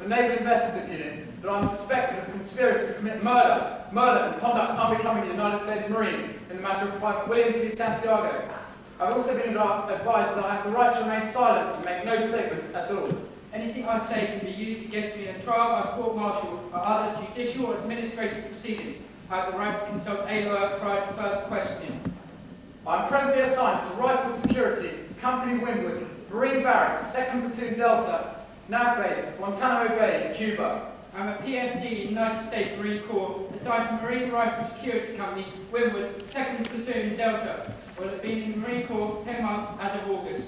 Naval Investigative Unit that I'm suspected of conspiracy to commit murder and conduct unbecoming the United States Marine in the matter of Private William T. Santiago. I've also been advised that I have the right to remain silent and make no statements at all. Anything I say can be used against me in a trial by court-martial or other judicial or administrative proceedings. I have the right to consult a lawyer prior to further questioning. I am presently assigned to Rifle Security, Company Windward, Marine Barracks, 2nd Platoon Delta, Nav Base, Guantanamo Bay, Cuba. I'm a PFC, United States Marine Corps, assigned to Marine Rifle Security Company, Windward, 2nd Platoon Delta. I will have been in the Marine Corps 10 months as of August.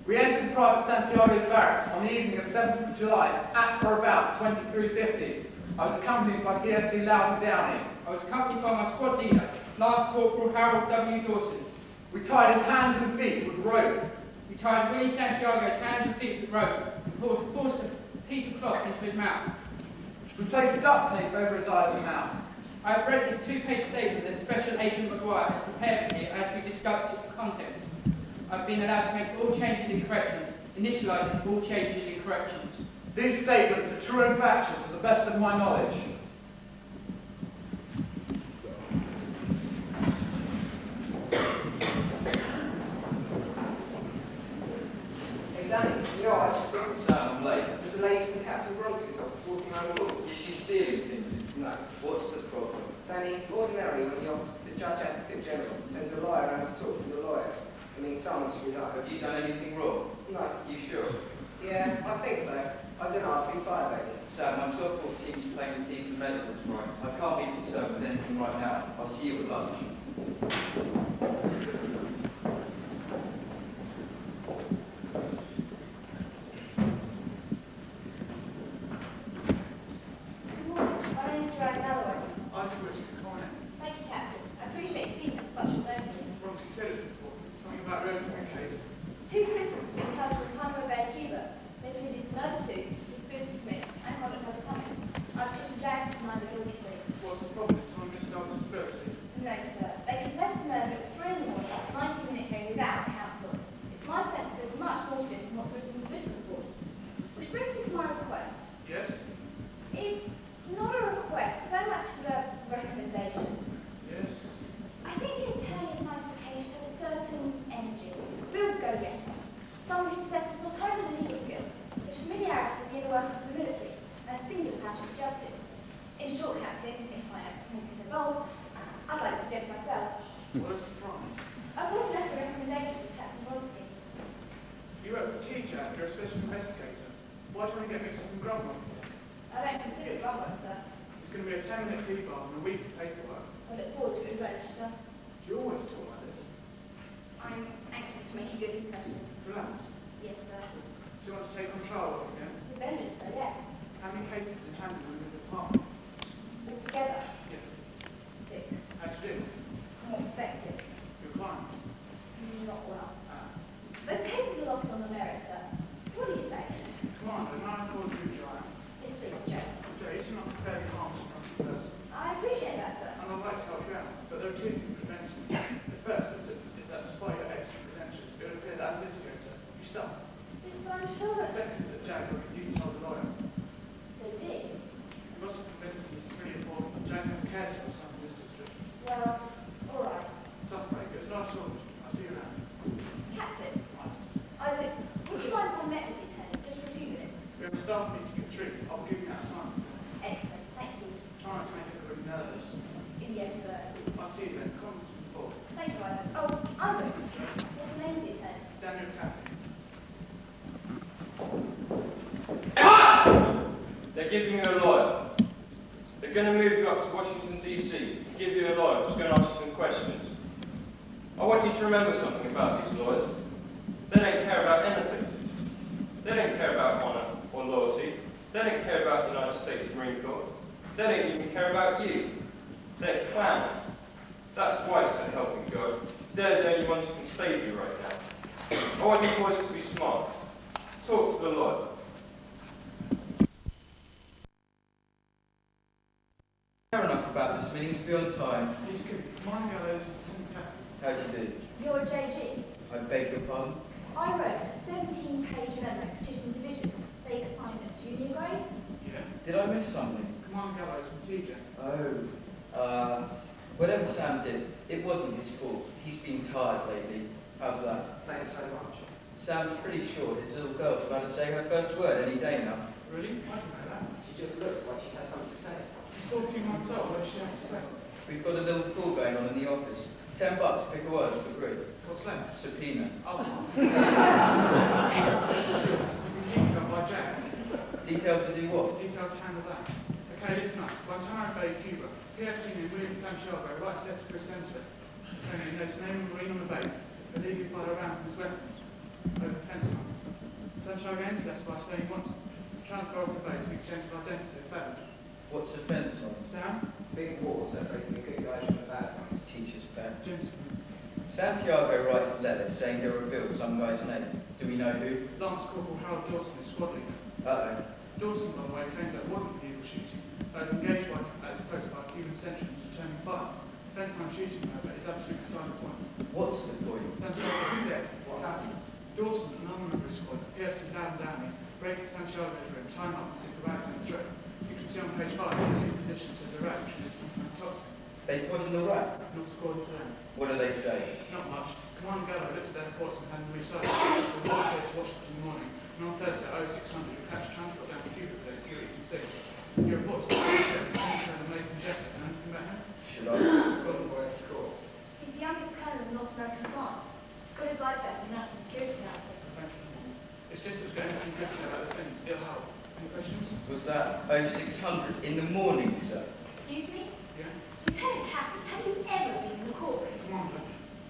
We entered Private Santiago's barracks on the evening of 7th of July, at or about 23:50. I was accompanied by PFC Loudon Downey. I was accompanied by my squad leader, Lance Corporal Harold W. Dawson. We tied his hands and feet with rope. We tied Willie Santiago's hands and feet with rope and forced a piece of cloth into his mouth. We placed duct tape over his eyes and mouth. I have read this two-page statement that Special Agent McGuire has prepared for me as we discussed its contents. I've been allowed to make all changes and corrections, initialising all changes and corrections. These statements are true and factual to the best of my knowledge. Hey Danny, you know, I just saw Sam late. There's a lady from Captain Bronski's office walking around the halls. Is she stealing things? No. What's the problem? Danny, ordinarily when the office, the Judge Advocate General sends a lawyer around to talk to the lawyers, I mean someone screwed up. Have you done anything wrong? No. You sure? Yeah, I think so. I don't know, I've been tired lately. Sam, my softball team's playing a piece of medicals right. I can't be concerned with anything right now. I'll see you at lunch. Two prisoners being held in Guantanamo Bay, Cuba. They pleaded to murder two, conspiracy to commit, and conduct unbecoming. I've petitioned Jag to command the guilty plea. What's the problem? Someone misspelled conspiracy. No, sir. They confessed to murder at 3 in the morning after a 90-minute hearing without counsel. It's my sense there's much more to this than what's written in the written report. Which brings me to my request. Yes? It's not a request so much as a recommendation. Yes. I think it entails sanctification of a certain energy, real go-getter, someone who possesses not only the legal skill, but familiarity with the inner workings of the military, and a singular passion for justice. In short, Captain, if I may be so bold, I'd like to suggest myself. What a surprise. I've always left a recommendation with Captain Bronski. You work for TJAC, you're a special investigator. Why do you want to get mixed up in grunt work? I don't consider it wrong work, sir. It's going to be a 10-minute debar and a week of paperwork. I look forward to it very much, sir. Do you always talk like this? I'm anxious to make a good impression. Relaxed. Yes, sir. Do you want to take control of it again? With vengeance, sir, yes. How many cases have you handled in the department? Altogether, Yeah. 6. How'd you do? Not expected. Your client? Not well. Ah. Those cases were lost on the merit, sir. So what do you say? Come on, the man called you Joanne. Yes, please, Joe. Joe, you seem like a fairly harmless enough person. I appreciate that, sir. And I'd like to help you out, but there are two things preventing me. The first is that despite your extra credentials, it would appear that as litigator, you suck. Yes, but I'm sure The that second is that Jag already detailed the lawyer. they did. You must have convinced him it's pretty important that Jag never cares for some in this district. Well, all right. Tough break, it's nice talking. I'll see you around. Captain, Isaac, would you mind if I met with you, Lieutenant, just for a few minutes? We have a staff meeting at 3. I'll give you that assignment then. Excellent, thank you. Try not to make everybody nervous. Yes, sir. I'll see you then. Comments before. Thank you, Isaac. Oh, Isaac, what's the name of the Lieutenant? Daniel Caffey. They're giving you a lawyer. They're going to move you up to Washington, D.C. Give you a lawyer who's going to ask you some questions. I want you to remember something about these lawyers. They don't care about anything. They don't care about honor or loyalty. They don't care about the United States Marine Corps. They don't even care about you. They're clowns. That's why, so helping God, they're the only ones who can save you right now. I want you boys to be smart. Talk to the lawyer. Fair enough about this meeting to be on time. Please give my gallows and Caffey. How'd you do? You're a JG. I beg your pardon? I wrote a 17-page amendment petition division. They assigned a junior grade. Did I miss something? Come on, Gallows from TJ. Oh, whatever Sam did, it wasn't his fault. He's been tired lately. How's that? Thanks so much. Sam's pretty sure his little girl's about to say her first word any day now. Really? I didn't know that. She just looks like she has something to say. She's 14 months old. What does she have to say? We've got a little pool going on in the office. $10 to pick a word for the group. What's that? Subpoena. Oh. Detailed by Jack. Detailed to do what? Detailed to handle that. Okay, listen up. Guantanamo Bay, Cuba. PFC named William Santiago writes letter to a senator. He notes the name of a Marine on the base. Illegally fire around with his weapons. Over the fence line. Santiago ends letter by saying he wants to transfer off the base in exchange for identity of felon. What's the fence line? Sam? Big wall separating the good guys from the bad ones. Teacher's pet. Gentleman. Santiago writes a letter saying he'll reveal some guy's name. Do we know who? Lance Corporal Harold Dawson is squad leader. Uh-oh. Dawson, by the way, claims that it wasn't the illegal shooting. That was engaged by as opposed by a Cuban sentry who's returning fire. Fence line shooting, however, is absolutely beside the point. What's the point? Santiago is dead. What happened? Dawson, another member of his squad, appears to be down and down. Break Santiago's room, time up and sit around in the throat. You can see on page 5, he's in position as a rat, which is something toxic. They put in the rack. Not according to them. What do they say? Not much. Commander Gallo looked at their reports and had them recited. The water goes to Washington in the morning, and on Thursday at 0600 we catch a transport down to Cuba today, see what you can see. Your reports are very short, and made from Jessup, and anything about him? Should I? Couldn't work the court. He's the youngest colonel in the North American Command. He's got his eyes out in the National Security Council. Thank you. It's just as good anything good to say about the things. It'll help. Any questions? Was that 0600 in the morning, sir? Excuse me? Yeah? Lieutenant Captain, have you ever been in the courtroom? Commander.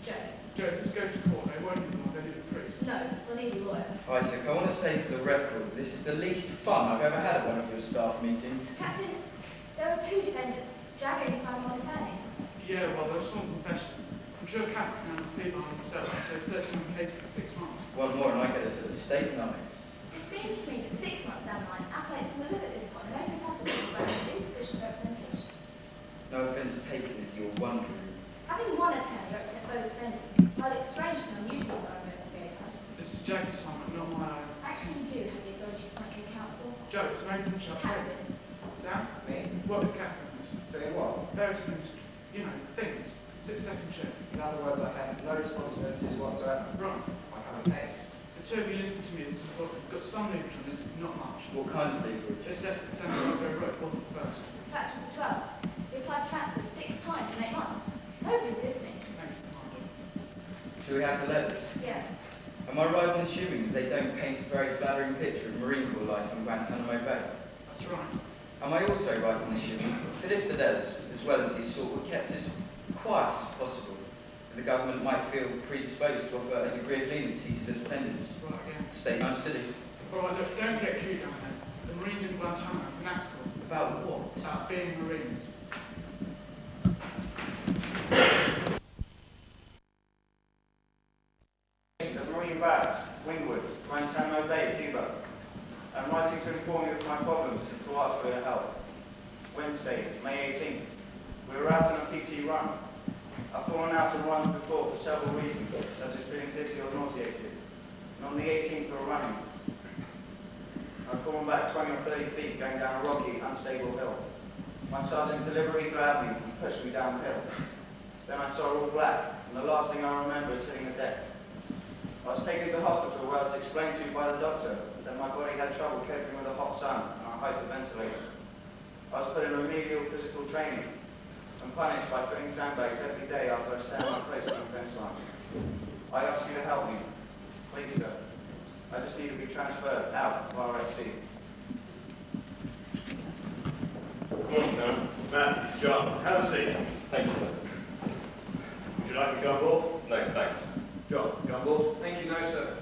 Joe? Joe, if this goes to court, they won't need them, they'll need a priest. No, we'll need a lawyer. Isaac, I want to say for the record, this is the least fun I've ever had at one of your staff meetings. Captain, there are 2 defendants. Jack only signed one attorney. Yeah, well, they're sworn confessions. I'm sure Captain can plead behind himself, so it's 39 cases in 6 months. One more and I get a sort of steak knife. It seems to me that 6 months down the line, applicants will look at this one and open it up a little where there's insufficient representation. No offence taken if you're wondering. Having one attorney represent both defendants might look strange and unusual for an investigator. This is Jack's assignment, not my own. Actually, you do have the authority to appoint your counsel. Joe, it's an open shop. Captain, Sam? Me? What with Catherine? Doing what? Various things, you know, things. 6-second check. In other words, I have no responsibilities whatsoever. Right. I have a case. The 2 of you listen to me, this is important. You've got some leverage on this, but not much. What kind of leverage? This letter that Santiago wrote wasn't the first. in fact, it was the 12th. We applied for transfer 6 times in 8 months. Nobody's listening. Thank you, Commander. Do we have the letters? Yeah. Am I right in assuming that they don't paint a very flattering picture of Marine Corps life in Guantanamo Bay? That's right. Am I also right in assuming that if the letters, as well as these sort, were kept as quiet as possible, the government might feel predisposed to offer a degree of leniency to the defendants? Right again. State no silly. All right, look, don't get cute down there. The Marines in Guantanamo are fanatical About what? about being Marines. The Marine Barracks, Wingwood, Guantanamo Bay, Cuba. I'm writing to inform you of my problems and to ask for your help. Wednesday, May 18th. We were out on a PT run. I've fallen out of runs before for several reasons, such as feeling dizzy or nauseated. And on the 18th we were running. I've fallen back 20 or 30 feet going down a rocky, unstable hill. My sergeant deliberately grabbed me and pushed me down the hill. Then I saw all black, and the last thing I remember is hitting the deck. I was taken to hospital where I was explained to by the doctor that my body had trouble coping with the hot sun and I hyperventilated. I was put in remedial physical training and punished by filling sandbags every day after I stand my place on the fence line. I ask you to help me. Please, sir. I just need to be transferred out to RSC. Good morning, Colonel. Matthew, John, have a seat. Thank you. Would you like a gumball? No, thanks. John, gumball? Thank you, no, sir.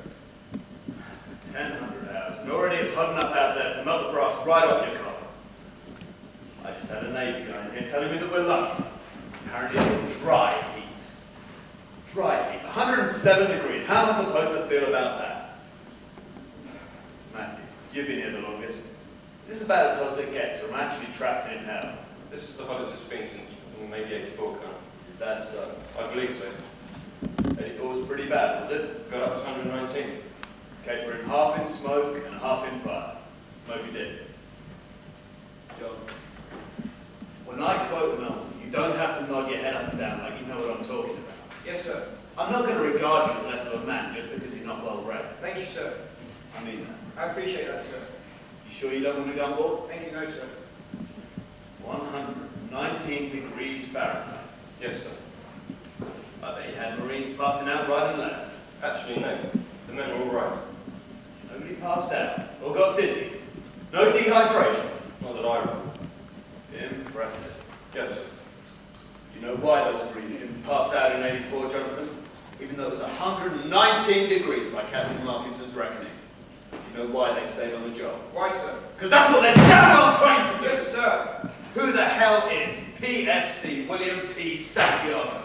1,000 hours. And already it's hot enough out there to melt the brass right off your collar. I just had a Navy guy in here telling me that we're lucky. Apparently it's a dry heat. Dry heat. 107 degrees. How am I supposed to feel about that? Matthew, you've been here the longest. Is this about as hot as it gets, or am I actually trapped in hell? This is the hottest it's been since maybe 84, Colonel. Is that so? I believe so. 84 was pretty bad, was it? Got up to 119. Capering half in smoke and half in fire. Smoke you did. don't have to nod your head up and down like you know what I'm talking about. Yes, sir. I'm not going to regard you as less of a man just because you're not well read. Thank you, sir. I mean that. I appreciate that, sir. You sure you don't want to go on board? Thank you, no, sir. 119 degrees Fahrenheit. Yes, sir. I bet you had Marines passing out right and left. Actually, no. The men are all right. Nobody passed out or got dizzy. No dehydration. Not that I remember. Impressive. Yes, sir. You know why those Marines didn't pass out in 84, Jonathan? Even though it was 119 degrees by Captain Markinson's reckoning. You know why they stayed on the job? Why, sir? Because that's what they're damn well trained to do! Yes, sir. Who the hell is PFC William T. Santiago?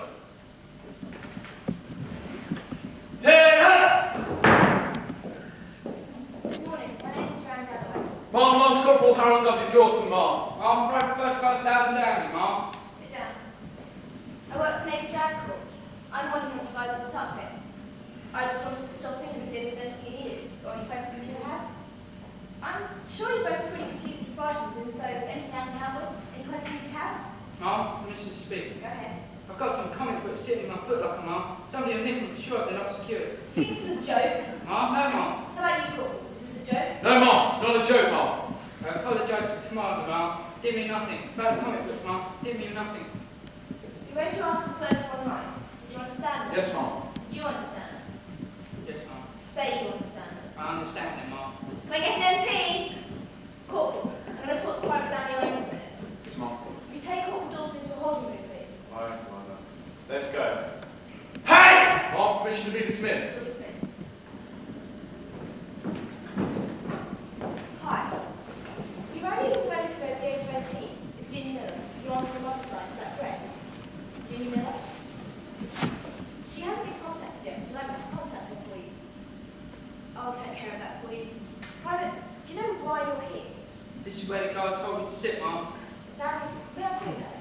Good morning, my name is Fran Galloway. Lance Corporal Harold W. Dawson, Ma. I'm private first class loud and down, Mom. Sit down. I work for Navy Jag Corps. I'm wondering what you guys have got up here. I just wanted to stop in and see if there's anything you needed, or any questions you have. I'm sure you're both pretty confused and frightened, and so anything I can help with? Any questions you have? Mom, permission to speak. Go ahead. I've got some comic books sitting in my foot locker, Mom. Somebody will nick them for sure if they're not secured. Think this is a joke? Mom, no, Mom. How about you, Corporal? Is this a joke? No, Ma, it's not a joke, Ma. I apologise for the commander, Mom. Give me nothing. It's about a comic book, Mom. Give me nothing. You read your Article 31 rights. Did you understand them? Yes, Ma. Do you understand them? Yes, Mom. Say you understand them. I understand them, Mom. Can I get an MP? Corporal, I'm going to talk to Private Daniel in a minute. Yes, Ma. Will you take Corporal Dawson into a holding room, please? Right, let's go. Hey! Ma, permission to be dismissed. You're dismissed. Hi. You're only ready to go at the age of 18. It's Ginny Miller. You're on the other side, is that correct? Ginny Miller? She hasn't been contacted yet. Would you like me to contact her for you? I'll take care of that for you. Private, do you know why you're here? This is where the guards told me to sit, Mom. Now, may I put that?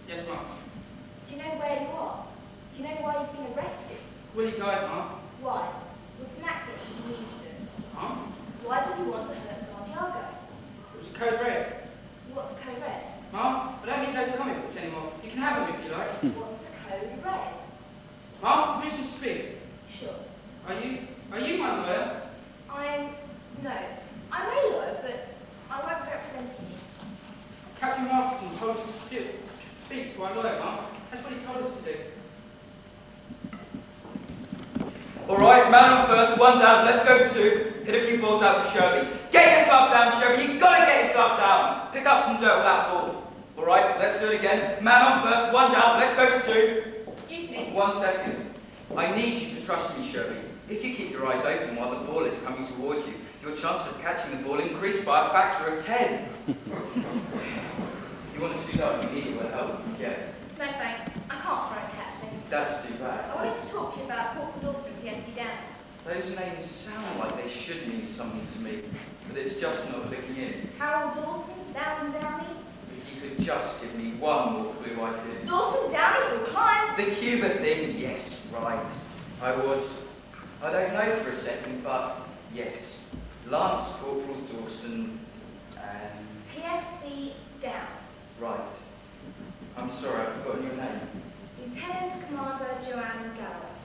Yes, Mom. Do you know where you are? Do you know why you've been arrested? Will you guide, Mom? Why? What's an act that you need to do? Mom? Why did you want to hurt Santiago? It was a code red. What's code red? Mom, I don't need those comic books anymore. You can have them if you like. What's code red? Mom, permission to speak. Sure. Are you my lawyer? No. I'm a lawyer, but I won't be representing you. Captain Markinson told us to speak to our lawyer, Mom. That's what he told us to do. All right, man on first, one down, let's go for two. Hit a few balls out for Sherby. Get your glove down, Sherby, you gotta get your glove down. Pick up some dirt with that ball. All right, let's do it again. Man on first, one down, let's go for two. Excuse me. 1 second. I need you to trust me, Sherby. If you keep your eyes open while the ball is coming towards you, your chance of catching the ball increase by a factor of 10. You want to suit up, you need your help. Yeah, No thanks. I can't throw and catch things. that's too bad. I wanted to talk to you about Corporal Dawson and PFC Down. Those names sound like they should mean something to me, but it's just not clicking in. Harold Dawson, Down Downey. If you could just give me one more clue, I could. Dawson Downey, your clients. The Cuba thing, yes, right. I don't know for a second, but yes. Lance Corporal Dawson and... PFC Down. Right. I'm sorry, I've forgotten your name. Lieutenant Commander Joanne Galloway.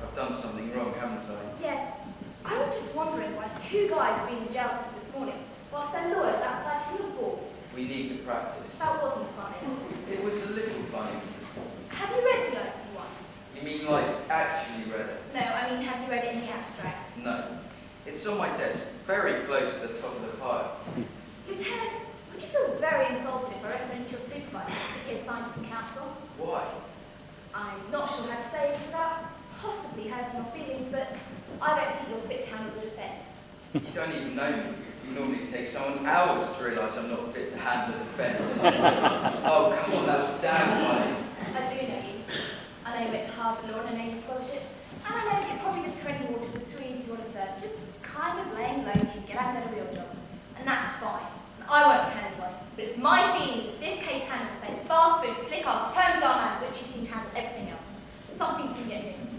I've done something wrong, haven't I? Yes. I was just wondering why two guys have been in jail since this morning, whilst their lawyers outside to look for. We need the practice. That wasn't funny. It was a little funny. Have you read the IC1? You mean like actually read it? No, I mean, have you read it in the abstract? No. It's on my desk, very close to the top of the pile. Lieutenant, would you feel very insulted if I recommended your supervisor if he assigned you from council? Why? I'm not sure how to say it without possibly hurting your feelings, but I don't think you're fit to handle the defence. You don't even know me. You normally take someone hours to realise I'm not fit to handle the defence. Oh, come on, that was damn funny. I do know you. I know you went to Harvard Law on a naval scholarship, and I know you're probably just treading water with 3s you want to serve, just kind of laying low till you get out and get a real job. And that's fine. And I won't tell anyone, but it's my feelings that this case handles the same fast food, slick arse, perms which you seem to handle everything else. Something seemed to get missed.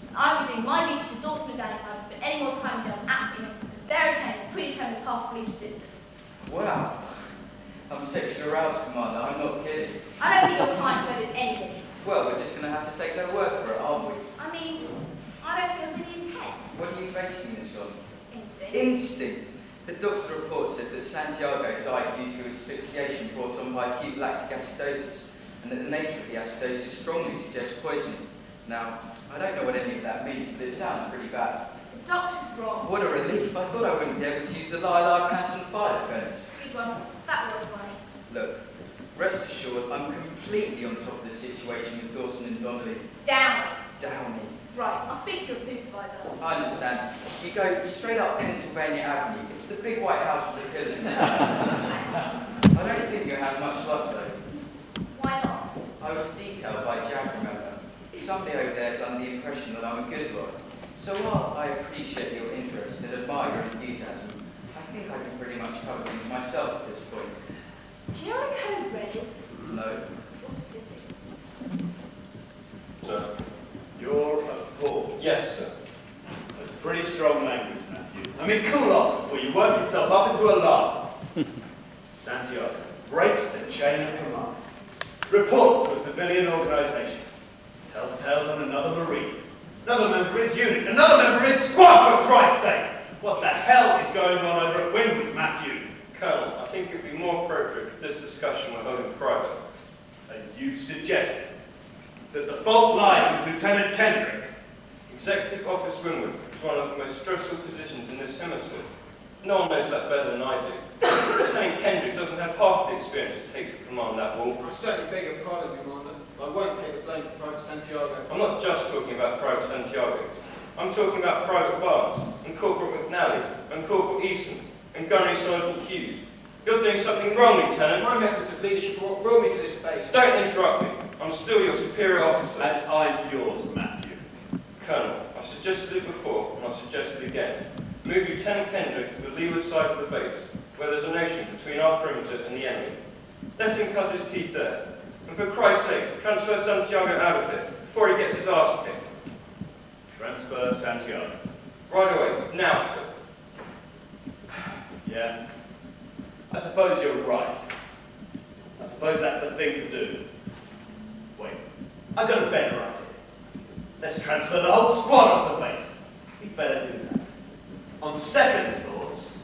And I will be doing my duty to Dawson and Danny if I spend any more time in jail than absolutely necessary. They're attending a predetermined path of least resistance. Wow. I'm sexually aroused, Commander. I'm not kidding. I don't think your client's murdered anybody. Well, we're just going to have to take their word for it, aren't we? I mean, I don't think there's any intent. What are you basing this on? Instinct. Instinct. The doctor's report says that Santiago died due to asphyxiation brought on by acute lactic acidosis, and that the nature of the acidosis strongly suggests poisoning. Now, I don't know what any of that means, but it sounds pretty bad. The doctor's wrong. What a relief. I thought I wouldn't be able to use the lilac pants and fire defense. Good one. That was funny. Look, rest assured, I'm completely on top of the situation with Dawson and Donnelly. Down. Downey. Right, I'll speak to your supervisor. I understand. You go straight up Pennsylvania Avenue. It's the big white house with the pillars in it. I don't think you have much luck, though. Why not? I was detailed by Jack, remember? Somebody over there is under the impression that I'm a good lawyer. So while I appreciate your interest and admire your enthusiasm, I think I can pretty much cover things myself at this point. Do you know what a code red is? No. What a pity. Sir, you're a fool. Yes, sir. That's pretty strong language, Matthew. I mean, cool off before you work yourself up into a laugh. Santiago breaks the chain of command. Reports to a civilian organization. Tells tales on another Marine. Another member of his unit. Another member of his squad, for Christ's sake! What the hell is going on over at Windward, Matthew? Colonel, I think it would be more appropriate if this discussion were held in private. And you suggested that the fault lies with Lieutenant Kendrick. Executive Office Windward is one of the most stressful positions in this hemisphere. No one knows that better than I do. Lieutenant Kendrick doesn't have half the experience it takes to command that war. I certainly beg your pardon, Commander. I won't take the blame for Private Santiago. I'm not just talking about Private Santiago. I'm talking about Private Barnes, and Corporal McNally, and Corporal Easton, and Gunnery Sergeant Hughes. You're doing something wrong, Lieutenant. My methods of leadership are what brought me to this base. Don't interrupt me. I'm still your superior officer. And I'm yours, Matthew. Colonel, I suggested it before, and I'll suggest it again. Move Lieutenant Kendrick to the leeward side of the base, where there's an ocean between our perimeter and the enemy. Let him cut his teeth there. And for Christ's sake, transfer Santiago out of it, before he gets his arse kicked. Transfer Santiago. Right away, now, sir. Yeah. I suppose you're right. I suppose that's the thing to do. Wait, I got a better idea. Let's transfer the whole squad off the base. We'd better do that. On second thoughts,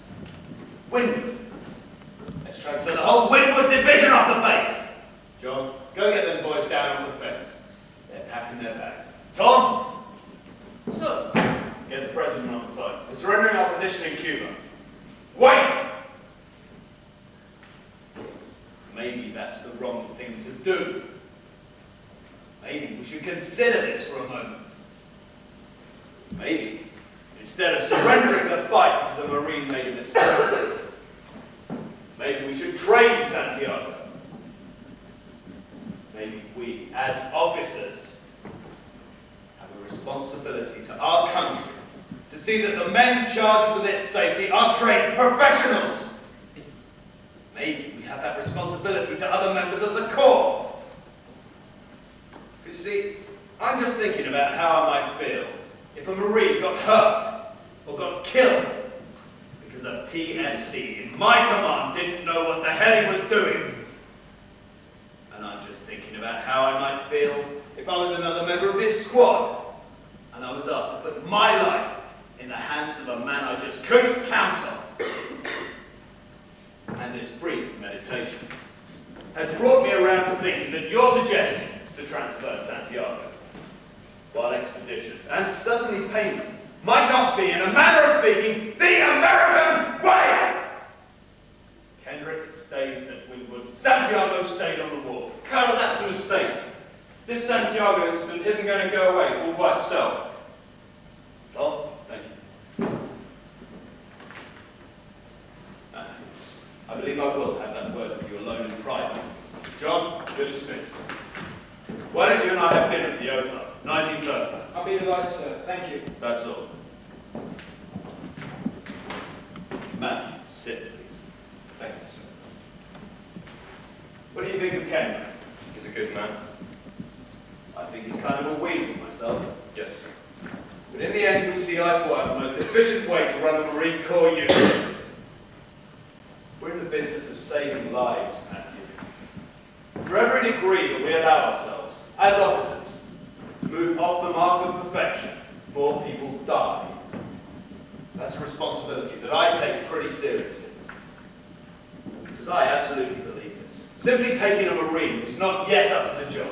Windward. Let's transfer the whole Windward division off the base. John, go get them boys down off the fence. They're packing their bags. Tom! Sir. Get the president on the phone. We're surrendering our position in Cuba. Wait! Maybe that's the wrong thing to do. Maybe we should consider this for a moment. Maybe, instead of surrendering the fight because a Marine made a mistake, maybe we should train Santiago. Maybe we, as officers, have a responsibility to our country to see that the men charged with its safety are trained professionals. Maybe we have that responsibility to other members of the Corps. Because you see, I'm just thinking about how I might feel if a Marine got hurt or got killed because a PFC in my command didn't know what the hell he was doing. And I'm just thinking about how I might feel if I was another member of his squad and I was asked to put my life in the hands of a man I just couldn't count on. And this brief meditation has brought me around to thinking that your suggestion to transfer Santiago, while expeditious and certainly painless, might not be, in a manner of speaking, the American way! Kendrick stays at Windward, Santiago stays on the wall. Colonel, that's a mistake. This Santiago incident isn't going to go away all by itself. Tom, thank you. I believe I will have that word with you alone in private. John, you're dismissed. Why don't you and I have dinner at the Oak, 1930? I'll be delighted, sir. Thank you. That's all. Matthew, sit, please. Thank you, sir. What do you think of Kendrick? He's a good man. I think he's kind of a weasel myself. Yes, sir. But in the end, we see eye to eye the most efficient way to run a Marine Corps unit. We're in the business of saving lives, Matthew. For every degree that we allow ourselves, as officers, to move off the mark of perfection, more people die. That's a responsibility that I take pretty seriously. Because I absolutely believe this. Simply taking a Marine who's not yet up to the job,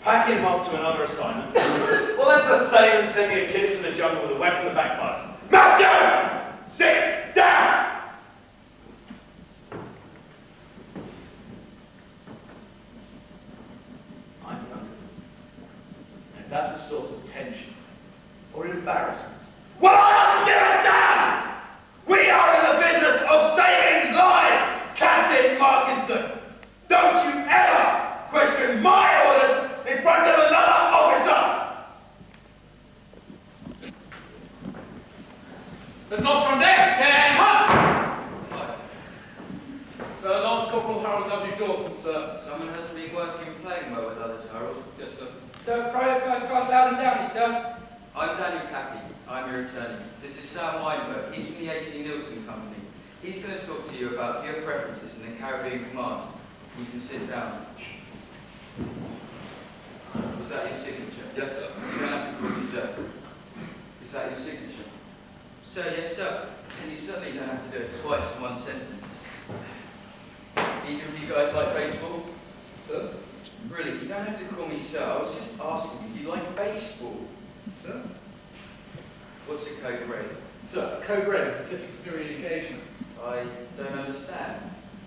packing him off to another assignment, well, that's the same as sending a kid to the jungle with a weapon that backfires. Matthew! Sit down! I'm younger. And if that's a source of tension or embarrassment, well, I don't give a damn! We are in the business of saving lives, Captain Markinson! Don't you ever question my orders in front of another officer! There's lots from there. 10 Hunt! Sir, Lance Corporal Harold W. Dawson, sir. Someone hasn't been working and playing well with others, Harold. Yes, sir. So, Private First Class Loudon Downey, sir. I'm Daniel Cappy. I'm your attorney. This is Sam Weinberg. He's from the A.C. Nielsen Company. He's going to talk to you about your preferences in the Caribbean Command. You can sit down. Was that your signature? Yes, sir. You don't have to call me sir. Is that your signature? Sir, yes, sir. And you certainly don't have to do it twice in one sentence. Either of you guys like baseball? Sir? Really, you don't have to call me sir. I was just asking if you like baseball. Sir? What's a code red? Sir, a code red is a disciplinary engagement. I don't understand.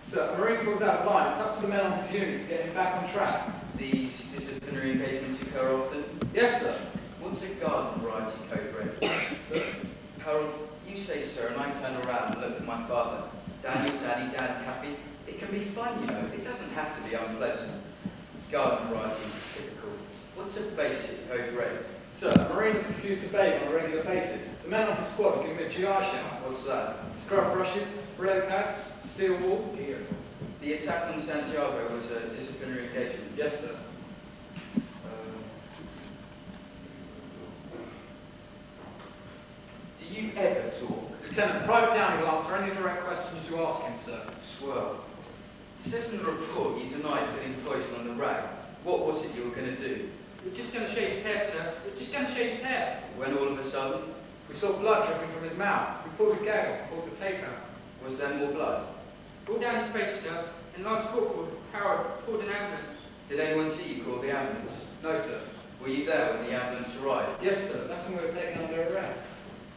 Sir, a Marine falls out of line. It's up to the men on his unit to get him back on track. These disciplinary engagements occur often? Yes, sir. What's a garden variety code red? Sir? Harold, you say sir, and I turn around and look for my father. Daniel, Daddy, Dad, Cappy. It can be fun, you know. It doesn't have to be unpleasant. Garden variety, typical. What's a basic code red? Sir, a Marine is accused of bathing on a regular basis. The men on his squad will give him a GI shower. What's that? Scrub brushes, rail pads, steel wool. The attack on Santiago was a disciplinary engagement. Yes, sir. Do you ever talk? Lieutenant, Private Downey will answer any direct questions you ask him, sir. Swell. It says in the report you denied putting poison on the rag. What was it you were going to do? We're just going to shave his hair, sir. We're just going to shave his hair. When all of a sudden, We saw blood dripping from his mouth. We pulled the gag off, pulled the tape out. was there more blood? All down his face, sir. And Lance Corporal Howard called an ambulance. Did anyone see you call the ambulance? No, sir. Were you there when the ambulance arrived? Yes, sir. That's when we were taken under arrest.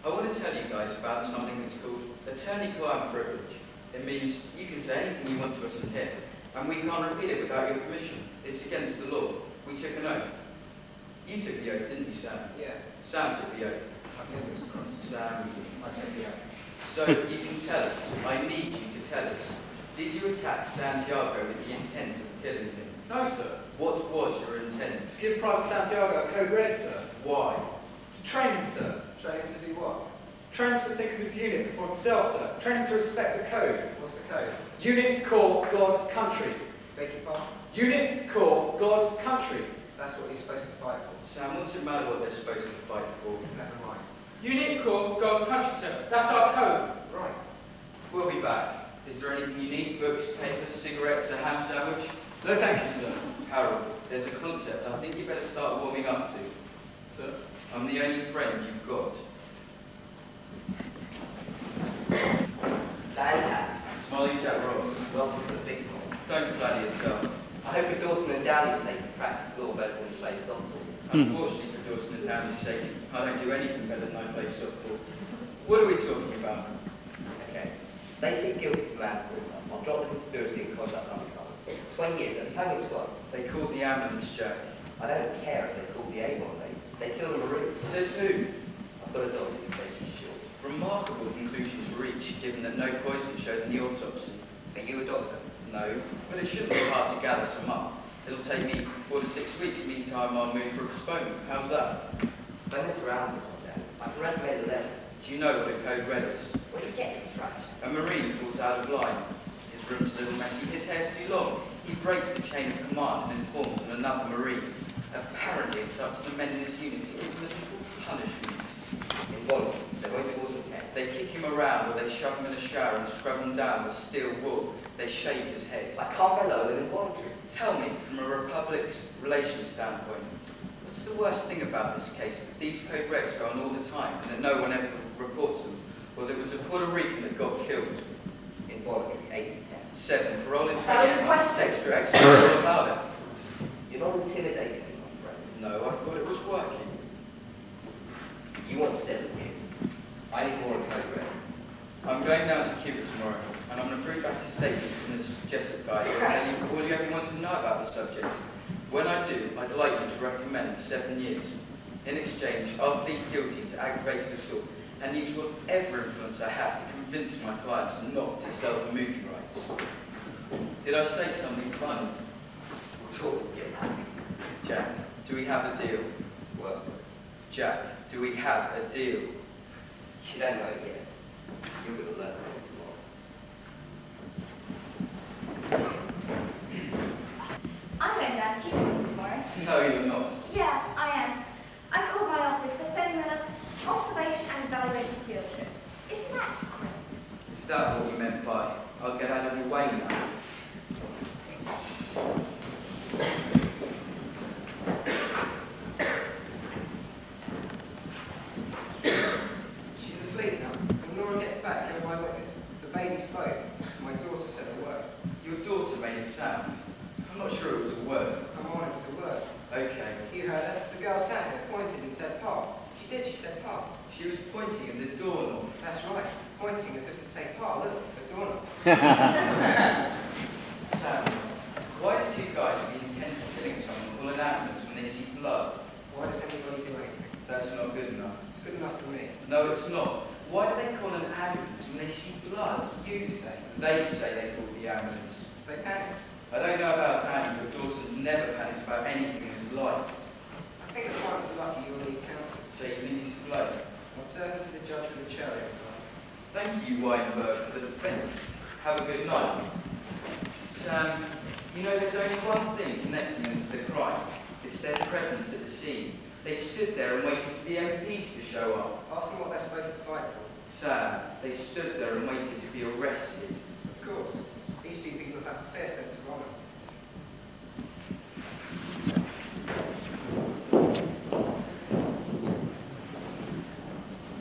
I want to tell you guys about something that's called attorney-client privilege. It means you can say anything you want to us in here, and we can't repeat it without your permission. It's against the law. We took an oath. You took the oath, didn't you, Sam? Yeah. Sam took the oath. I think it's across. Sam, I said yeah. so you can tell us. I need you to tell us. Did you attack Santiago with the intent of killing him? No, sir. What was your intent? To give Private Santiago a code red, sir. Why? To train him, sir. Train him to do what? Train him to think of his unit before himself, sir. Train him to respect the code. What's the code? Unit, corps, God, country. Beg your pardon? Unit, corps, God, country. That's what he's supposed to fight for. Sam, what's it matter what they're supposed to fight for? Never mind. Unit, Corps, God, Country, sir. That's our code. Right. We'll be back. Is there anything you need? Books, papers, cigarettes, a ham sandwich? No, thank you, sir. Harold, there's a concept I think you better start warming up to. Sir? I'm the only friend you've got. Dan, Smiling Jack Ross. welcome to the big talk. Don't flatter yourself. I hope for Dawson and Downey's sake you practice law better than you play softball. Unfortunately for Dawson and Downey's sake, I don't do anything better than I play softball. What are we talking about? Okay. They plead guilty to manslaughter. I'll drop the conspiracy and conduct undercover. 20 years, and how many what? They called the ambulance, Jack. I don't care if they call the Ayckbourn Theatre. They killed a Marine. Says who? I've got a doctor who says she's sure. Remarkable conclusions reached, given that no poison showed in the autopsy. Are you a doctor? No, but it shouldn't be hard to gather some up. It'll take me 4 to 6 weeks. Meantime, I'll move for a postponement. How's that? Don't mess around with this one, Dan. I can recommend a letter. Do you know what a code red is? Where do you get this trash? A Marine falls out of line. His room's a little messy. His hair's too long. He breaks the chain of command and informs on another Marine. Apparently, it's up to the men in his unit to give him a little punishment. Involuntary. There won't be more than 10. They kick him around, or they shove him in a shower and scrub him down with steel wool. They shave his head. I can't go lower than involuntary. Tell me, from a Republic's relations standpoint, what's the worst thing about this case? That these code wrecks go on all the time, and that no one ever reports them? Or that it was a Puerto Rican that got killed? Involuntary, 8 to 10. 7, parole in So the 10 months, question- extra, all about it. You're not intimidating me, my friend. No, I thought it was working. You want 7 years. I need more in code red. I'm going down to Cuba tomorrow, and I'm going to prove back a statement from this Jessup guy and tell you all you ever wanted to know about the subject. When I do, I'd like you to recommend 7 years. In exchange, I'll plead guilty to aggravated assault and use whatever influence I have to convince my clients not to sell the movie rights. Did I say something funny? We'll talk again. Jack, do we have a deal? What? Jack, do we have a deal? You don't know it yet. You're going to learn something tomorrow. I'm going down to Cuba tomorrow. No, you're not. Yeah, I am. I called my office. They're sending me on an observation and evaluation field trip. Isn't that great? Is that what you meant by, I'll get out of your way now? She's asleep now. When Laura gets back, you're my witness. The baby spoke. My daughter said a word. Your daughter made a sound. I'm not sure it was a word. Come on, it was a word. Okay. You heard her. The girl sat there, pointed and said, "Pa." She did, she said, "Pa." She was pointing at the doorknob. That's right. Pointing as if to say, "Pa, look, the doorknob." Sam, why do two guys with the intent of killing someone call an ambulance when they see blood? Why does anybody do anything? That's not good enough. It's good enough for me. No, it's not. Why do they call an ambulance when they see blood? You say. They say they call the ambulance. They panicked. I don't know about Andy, but Dawson's never panicked about anything in his life. I think the clients are lucky you'll leave counsel. So you think he's to blame? I'll serve him to the judge with a cherry on top. Thank you, Weinberg, for the defence. Have a good night. Sam, you know there's only one thing connecting them to the crime. It's their presence at the scene. They stood there and waited for the MPs to show up. Ask them what they're supposed to fight for. Sam, they stood there and waited to be arrested. Of course. These two people have a fair sense of honour.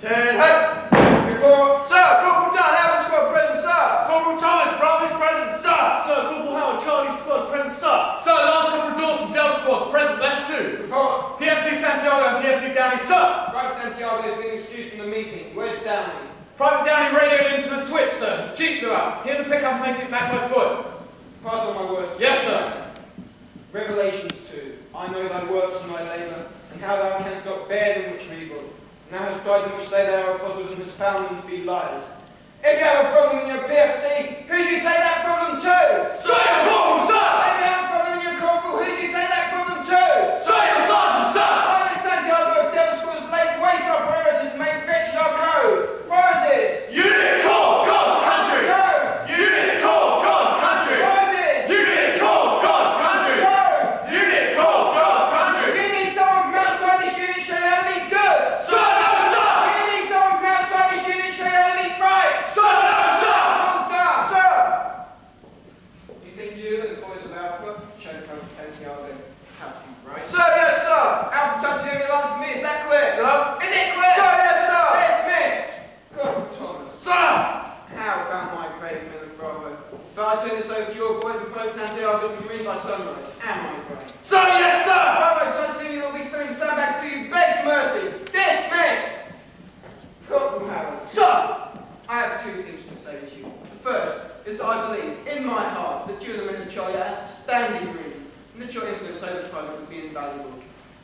Turn head! Report! Sir, Corporal Dunn, Howard Squad present, sir! Corporal Thomas, Bromley's present, sir! Sir, Corporal Howard, Charlie Squad present, sir! Sir, Lance Corporal Dawson, Delta Squads, present, less 2. Report! PFC Santiago and PFC Downey, sir! Private Santiago has been excused from the meeting. Where's Downey? Private Downey radioed into the switch, sir. His jeep blew out. Here to pick up and make it back by foot. Pass on my words. Yes, sir. Revelations 2. I know thy works and thy labour, and how thou canst not bear them which are evil. And thou hast tried them which say they are apostles, and hast found them to be liars. If you have a problem in your PFC, who do you take that problem to? Sir, your corporal, sir! If you have a problem in your corporal, who do you take that problem to? Sir, your sergeant, sir! Private Santiago of Delta Squad's laid waste our priorities and made fiction our code. Priorities! Unit, corps, God, country! Go! Unit, corps, God, country! Priorities! Unit, corps, God, country! Go! Unit, corps, God, country! You need someone from outside this unit to show you how to be good! Sir, no, sir! You need someone from outside this unit to show you how to be right! Sir, no, sir! Well done! Sir! You think you and the boys of Alpha show from Santiago how to be right? Sir, yes, sir! Alpha touches every line for me, is that clear? Sir? Is it clear? Sir, yes, sir! Dismissed! Corporal Thomas. Sir! How about my brave men of Bravo? If I turn this over to your boys and close Santiago from Marine by sunrise, am I right? Sir, yes, sir! Bravo, touch me, you'll be filling sandbags to you, beg for mercy! Dismissed! Corporal Howard. Sir! I have 2 things to say to you. The first is that I believe, in my heart, that you and the men of Charlie are outstanding agreements, and that your influence over the project would be invaluable.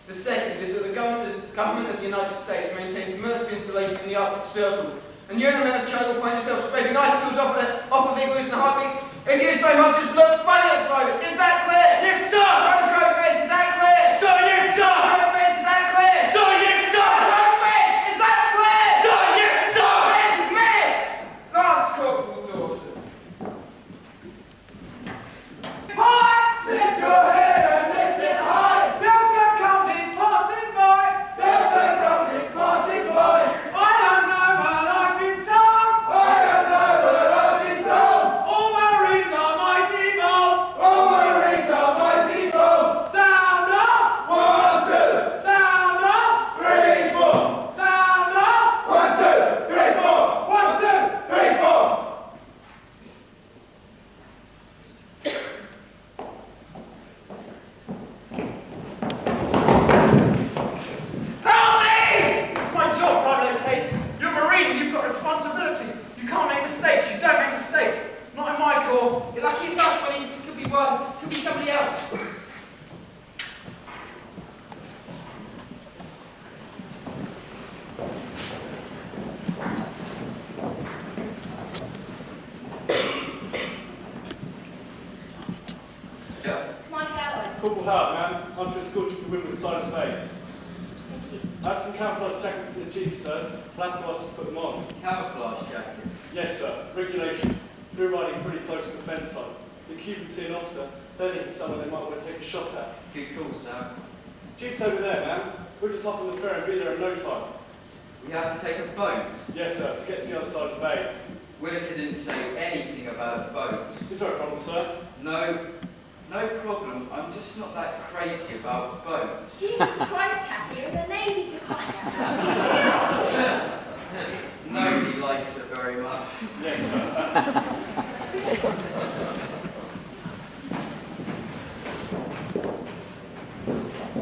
The second is that the government of the United States maintains military installation in the Arctic Circle, and you and the men of Charlie will find yourselves scraping icicles off of igloos in a heartbeat if you so much as look funny at private. Is that clear? Yes, sir! Code Reds, is that clear? Sir, yes, sir! Code Reds, is that clear? Sir, yes, sir! Code Reds, is that clear? Sir, yes, sir! Dismissed! Lance Corporal Dawson. High! Lift your head and lift it high! Delta company's passing by! Delta company passing by! I don't know, but I can Corporal Howard, man. I'm to escort you to the windward side of the base. Thank you. I have some camouflage jackets in the jeep, sir. Plan for us to put them on. Camouflage jackets. Yes, sir. Regulation. We're riding pretty close to the fence line. The Cubans see an officer. They think it's someone they might want to take a shot at. Good call, sir. Jeep's over there, man. We'll just hop on the ferry and be there in no time. We have to take a boat. Yes, sir. To get to the other side of the bay. Whittaker didn't say anything about a boat. Is there a problem, sir? No problem. I'm just not that crazy about boats. Jesus Christ, Kathy, you're in the Navy for crying out loud. Nobody likes it very much. Yes, sir.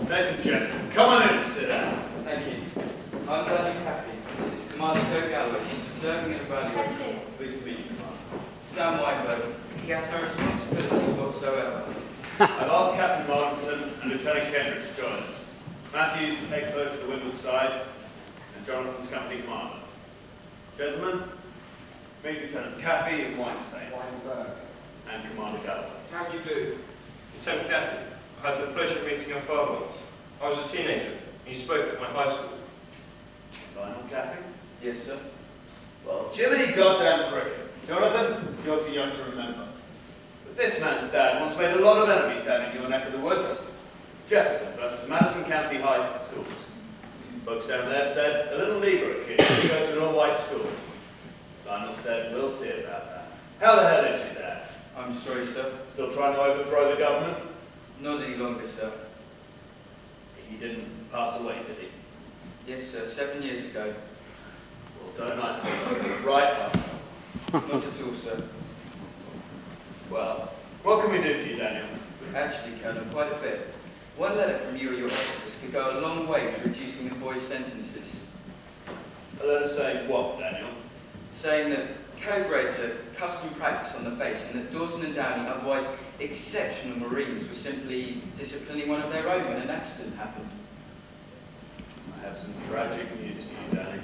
Nathan Jessup, come on in and sit down. Thank you. I'm Daniel Cappy. This is Commander Joe Galloway. She's observing and evaluating. Pleased to meet you, Commander. Sam Weinberg. He has no responsibilities whatsoever. I've asked Captain Martinson and Lieutenant Kendrick to join us. Matthews, XO for the windward side, and Jonathan's company commander. Gentlemen, meet Lieutenants Caffey and Weinstein. And Commander Galloway. How'd you do? Lieutenant Caffey, I had the pleasure of meeting your father once. I was a teenager, and he spoke at my high school. Lionel Caffey? Yes, sir. Well, Jiminy goddamn cricket. Jonathan, you're too young to remember. But this man's dad once made a lot of enemies down in your neck of the woods. Jefferson versus Madison County High Schools. Folks down there said, a little Libra kid should go to an all-white school. Lionel said, we'll see about that. How the hell is your dad? I'm sorry, sir. Still trying to overthrow the government? Not any longer, sir. He didn't pass away, did he? Yes, sir. 7 years ago. Well, don't I think right, Arthur? Not at all, sir. Well, what can we do for you, Daniel? Actually, Colonel, quite a bit. One letter from you or your officers could go a long way to reducing the boys' sentences. A letter saying what, Daniel? Saying that code reds are custom practice on the base and that Dawson and Downey, otherwise exceptional Marines, were simply disciplining one of their own when an accident happened. I have some tragic news for you, Danny.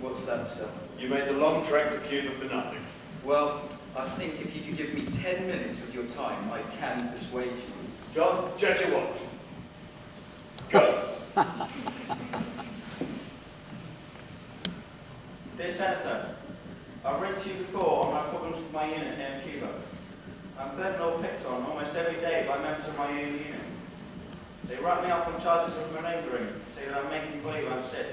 What's that, sir? You made the long trek to Cuba for nothing. Well, I think if you could give me 10 minutes of your time, I can persuade you. John, check your watch. Go. Dear Senator, I've written to you before on my problems with my unit here in Cuba. I'm threatened or picked on almost every day by members of my own unit. They write me up on charges of malingering, say that I'm making believe I'm sick.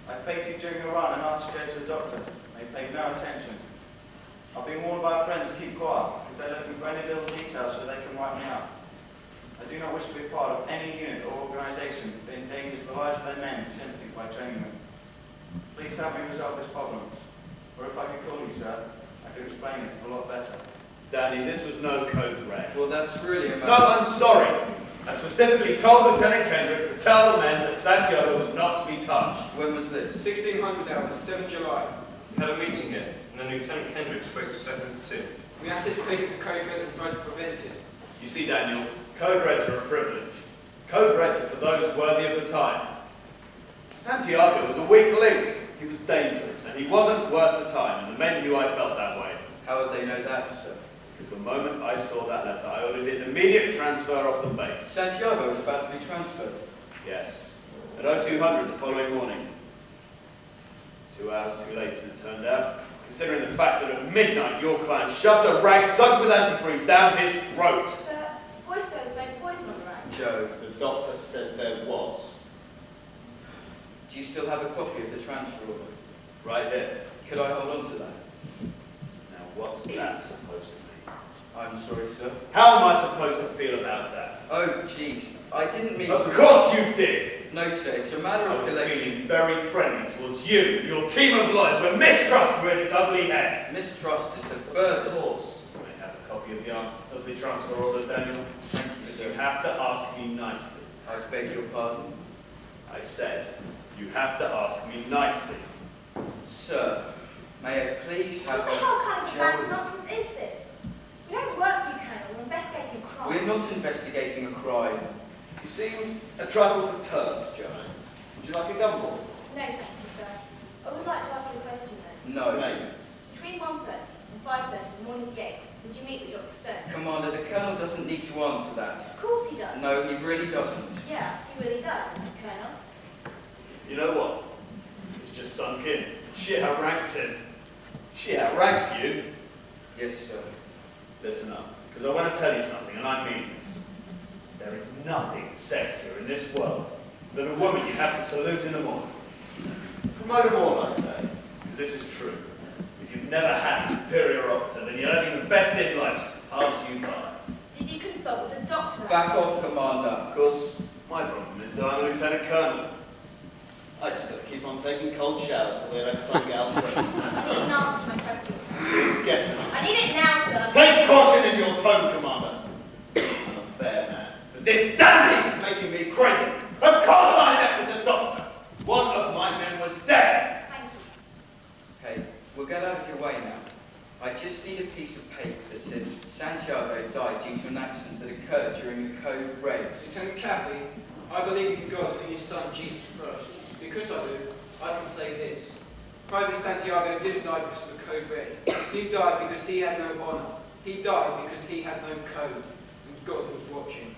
I fainted during a run and asked to go to the doctor. They paid no attention. I've been warned by friends to keep quiet because they're looking for any little details so they can write me up. I do not wish to be part of any unit or organisation that endangers the lives of their men simply by training them. Please help me resolve this problem. Or if I could call you, sir, I could explain it a lot better. Danny, this was no code red. Well, that's really a matter... No, I'm sorry. I specifically told Lieutenant Kendrick to tell the men that Santiago was not to be touched. When was this? 1600 hours, 7 July. We had a meeting here, and then Lieutenant Kendrick spoke to Second Platoon. We anticipated the code red and tried to prevent it. You see, Daniel, code reds are a privilege. Code reds are for those worthy of the time. Santiago was a weak link. He was dangerous, and he wasn't worth the time, and the men knew I felt that way. How would they know that, sir? Because the moment I saw that letter, I ordered his immediate transfer off the base. Santiago was about to be transferred. Yes, at 0200 the following morning. 2 hours too late, as it turned out, considering the fact that at midnight your client shoved a rag soaked with antifreeze down his throat. Sir, voice cells make poison on the rag. Joe, The doctor says there was. do you still have a copy of the transfer order? Right here. Could I hold on to that? Now what's that supposed to mean? I'm sorry, sir. How am I supposed to feel about that? Oh, jeez. I didn't mean Of to... course you did! No, sir. It's a matter I of was election. feeling very friendly towards you, your team of lawyers, when mistrust reared its ugly head. Mistrust is the Of furthest... course, I have a copy of the transfer order, Daniel. Thank you, But sir. you have to ask me nicely. I beg your pardon. I said, you have to ask me nicely. Sir, may I please have What the hell kind of bad Joe... nonsense is this? We don't work for you, Colonel. We're investigating a crime. We're not investigating a crime. You seem a trifle perturbed, Joanne. Would you like a gumball? No, thank you, sir. I would like to ask you a question, though. No. Name it. Between 1:30 and 5:30 in the morning gate. Did you meet with Dr. Stone? Commander, the Colonel doesn't need to answer that. Of course he does. No, he really doesn't. Yeah, he really does, Colonel. You know what? It's just sunk in. She outranks him. She outranks you. Yes, sir. Listen up, because I want to tell you something, and I mean this. There is nothing sexier in this world than a woman you have to salute in the morning. Promote them all, I say, because this is true. If you've never had a superior officer, then you're letting the best in life just pass you by. Did you consult with the doctor? Back off, Commander. Of course, my problem is that I'm a Lieutenant Colonel. I just got to keep on taking cold showers till they let some gal I need an answer to my question. get it. I need it now, sir. Take caution in your tone, Commander. I'm a fair man, but this dandy is making me crazy. Of course I met with the doctor. One of my men was dead. Thank you. Hey, we'll get out of your way now. I just need a piece of paper that says Santiago died due to an accident that occurred during the Cove raids. Lieutenant Caffey, I believe in God and in his son Jesus Christ. Because I do, I can say this. Private Santiago didn't die because of the code red. He died because he had no honour. He died because he had no code. And God was watching.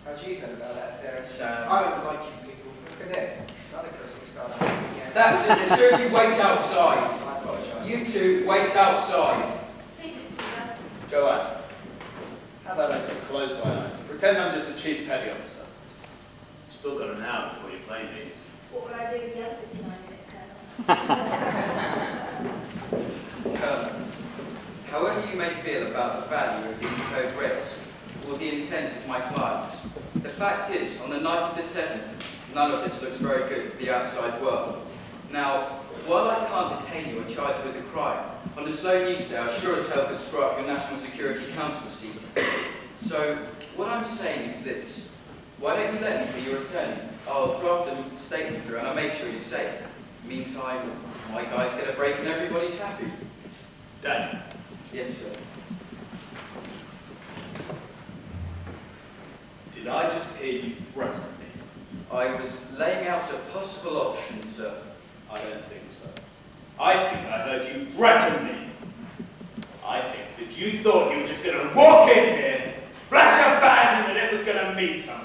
How do you feel about that, Derek? Sam. I don't like you people. Look at this. Another Christmas card. That's it. The two of you wait outside. I apologise. You two wait outside. Please excuse us. Joanne, how about I just close my eyes and pretend I'm just the chief petty officer? You've still got an hour before your plane leaves. What would I do with the other 59 minutes, Colonel? Colonel, however you may feel about the value of these code reds or the intent of my clients, the fact is, on the night of the 7th, none of this looks very good to the outside world. Now, while I can't detain you or charge you with a crime, on the slow news day I sure as hell could screw up your National Security Council seat. So, what I'm saying is this. Why don't you let me be your attorney? I'll draft a statement through and I'll make sure you're safe. Meantime, my guys get a break and everybody's happy. Daniel. Yes, sir. Did I just hear you threaten me? I was laying out a possible option, sir. I don't think so. I think I heard you threaten me. I think that you thought you were just going to walk in here, flash a badge, and that it was going to mean something.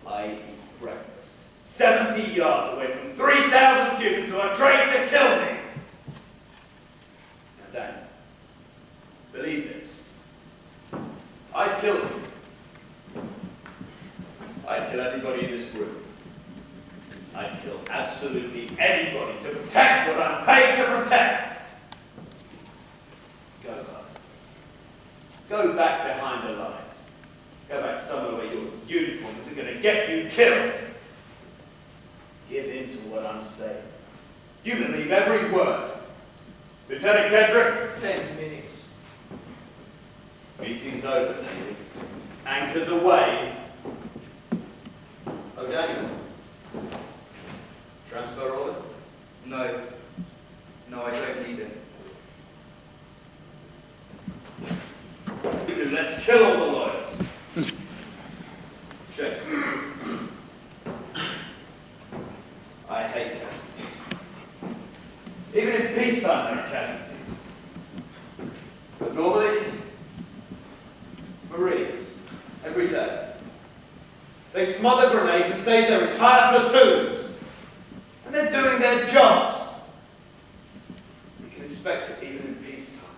I eat breakfast 70 yards away from 3,000 Cubans who are trained to kill me. Now, Daniel, believe this. I'd kill you. I'd kill everybody in this room. I'd kill absolutely anybody to protect what I'm paid to protect. Go back. Go back behind the lines. Go back somewhere where your uniform isn't going to get you killed. Give in to what I'm saying. You believe every word. Lieutenant Kendrick? 10 minutes. Meeting's over, Navy. Anchors away. Oh, Daniel. Transfer order? No. No, I don't need it. Let's kill all the lawyers. Shakespeare. I hate casualties. Even in peacetime there are casualties. But normally, Marines, every day, they smother grenades and save their entire platoons. And they're doing their jobs. You can expect it even in peacetime.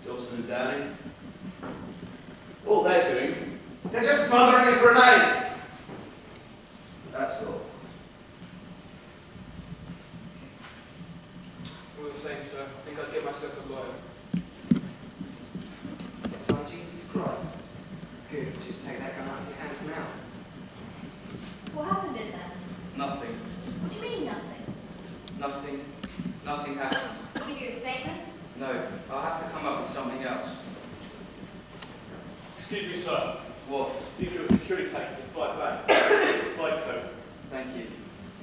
Dawson and Downey, all they're doing, they're just smothering a grenade. That's all. All the same, sir. I think I'd get myself a lawyer. Son Jesus Christ. Good, just take that gun out of your hands now. What happened in there? Nothing. What do you mean, nothing? Nothing. Nothing happened. Give you a statement? No, I'll have to come up with something else. Excuse me, sir. What? These are the security tags for the flight back. Flight code. Thank you.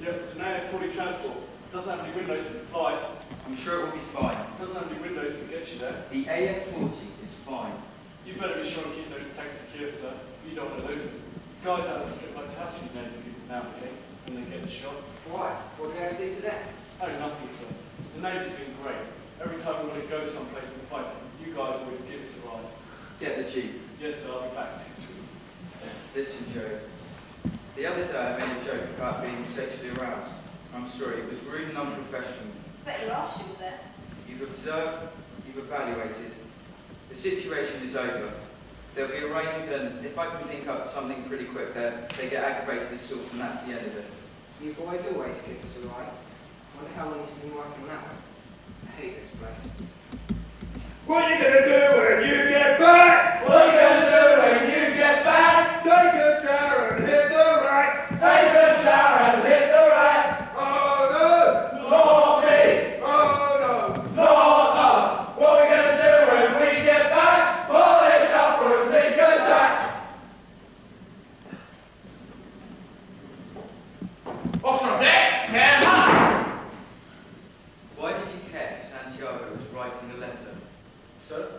Yep, it's an AF-40 transport. Doesn't have any windows but it flies. I'm sure it will be fine. Doesn't have any windows but it gets you there. The AF-40 is fine. You better be sure to keep those tags secure, sir. You don't want to lose them. Guys out of the strip like to hassle you Navy people now and again when they get the shot. Why? What did I ever do to them? Oh, nothing, sir. The Navy's been great. Every time we want to go someplace and fight, you guys always give us a ride. Get the Jeep. Yes, sir, I'll be back next week. Listen, Joe. The other day I made a joke about being sexually aroused. I'm sorry, it was rude and unprofessional. Bet your arse should there. You've observed, you've evaluated. The situation is over. They'll be arraigned, and if I can think up something pretty quick there, they get aggravated assault, and that's the end of it. You boys always give us a ride. Wonder how long he's been working on that one. I hate this place. What are you going to do when you get back? What are you going to do when you get back? Take a shower and hit the rack. Take a shower and hit the rack. Oh no! Not me. Oh no! Not us. What are we going to do when we get back? Polish up for a sneak attack. Officer on deck, 10. Why did you care Santiago was writing a letter? Sir?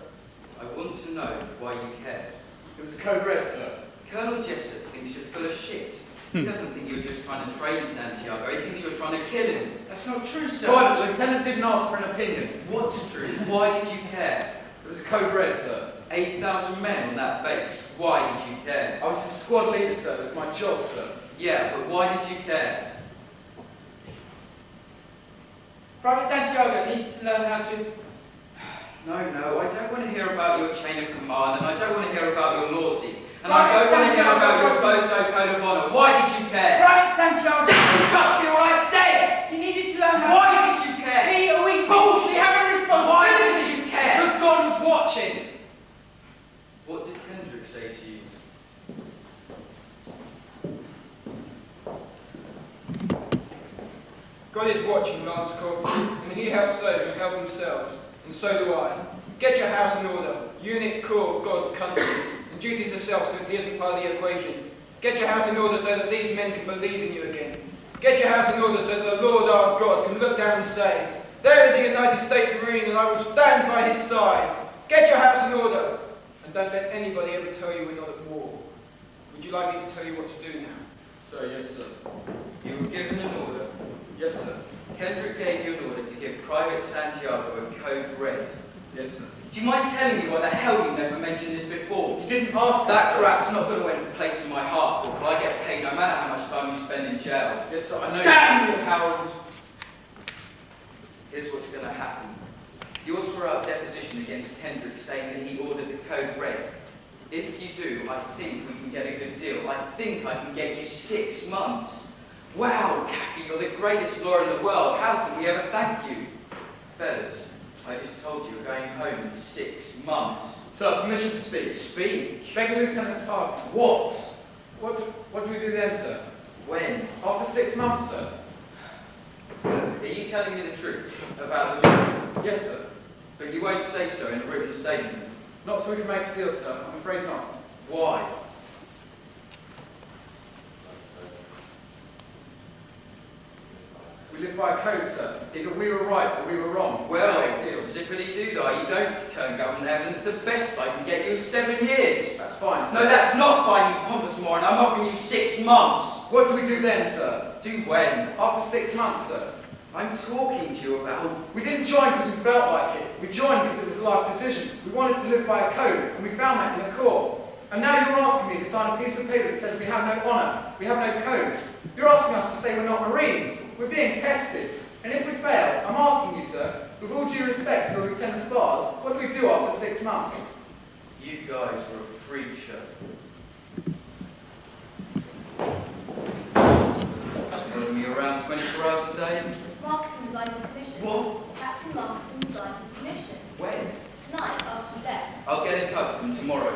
I want to know why you cared. It was a code red, sir. Colonel Jessup thinks you're full of shit. He doesn't think you're just trying to train Santiago, he thinks you're trying to kill him. That's not true, sir. Private, the lieutenant didn't ask for an opinion. What's true? Why did you care? It was a code red, sir. 8,000 men on that base. Why did you care? I was his squad leader, sir. It was my job, sir. Yeah, but why did you care? Private Santiago needs to learn how to... No, I don't want to hear about your chain of command, and I don't want to hear about your loyalty, and I don't want to hear about your bozo code of honour. Why did you care? Private Santiago... Did you just hear what I said? He needed to learn how Why did you care? He, we have a responsibility. Why did you care? Because God was watching. What did Kendrick say to you? God is watching, Lance Corporal, and he helps those who help themselves, and so do I. Get your house in order. Unit, corps, God, country, and duty to self simply isn't part of the equation. Get your house in order so that these men can believe in you again. Get your house in order so that the Lord our God can look down and say, there is a United States Marine and I will stand by his side. Get your house in order, and don't let anybody ever tell you we're not at war. Would you like me to tell you what to do now? Sir, yes, sir. You were given an order. Yes, sir. Kendrick gave you an order to give Private Santiago a code red. Yes, sir. Do you mind telling me why the hell you never mentioned this before? You didn't ask That us, sir. crap's not going to win a place in my heart, Corporal. I get paid no matter how much time you spend in jail. Yes, sir, I know. Damn you, Harold! Here's what's going to happen. You'll swear out deposition against Kendrick saying that he ordered the code red. If you do, I think we can get a good deal. I think I can get you 6 months. Wow, Kathy, you're the greatest lawyer in the world. How can we ever thank you? Fellas, I just told you we're going home in 6 months. Sir, permission to speak. Speak. Beg the lieutenant's pardon. What? What do we do then, sir? When? After 6 months, sir. Look, are you telling me the truth about the law? Yes, sir. But you won't say so in a written statement. Not so we can make a deal, sir. I'm afraid not. Why? We live by a code, sir. Either we were right or we were wrong. Well, Make deals. zippity-doo-dah, you don't turn government evidence. The best I can get you is 7 years. That's fine, sir. No, that's not fine, you pompous moron. I'm offering you 6 months. What do we do then, sir? Do when? After 6 months, sir. I'm talking to you about... We didn't join because we felt like it. We joined because it was a life decision. We wanted to live by a code, and we found that in the Corps. And now you're asking me to sign a piece of paper that says we have no honour, we have no code. You're asking us to say we're not Marines. We're being tested. And if we fail, I'm asking you, sir, with all due respect for your lieutenant's bars, what do we do after 6 months? You guys were a freak show. Following me around 24 hours a day. Marcusson resigned his commission. What? Captain Marcusson resigned his commission. When? Tonight, after you left. I'll get in touch with them tomorrow.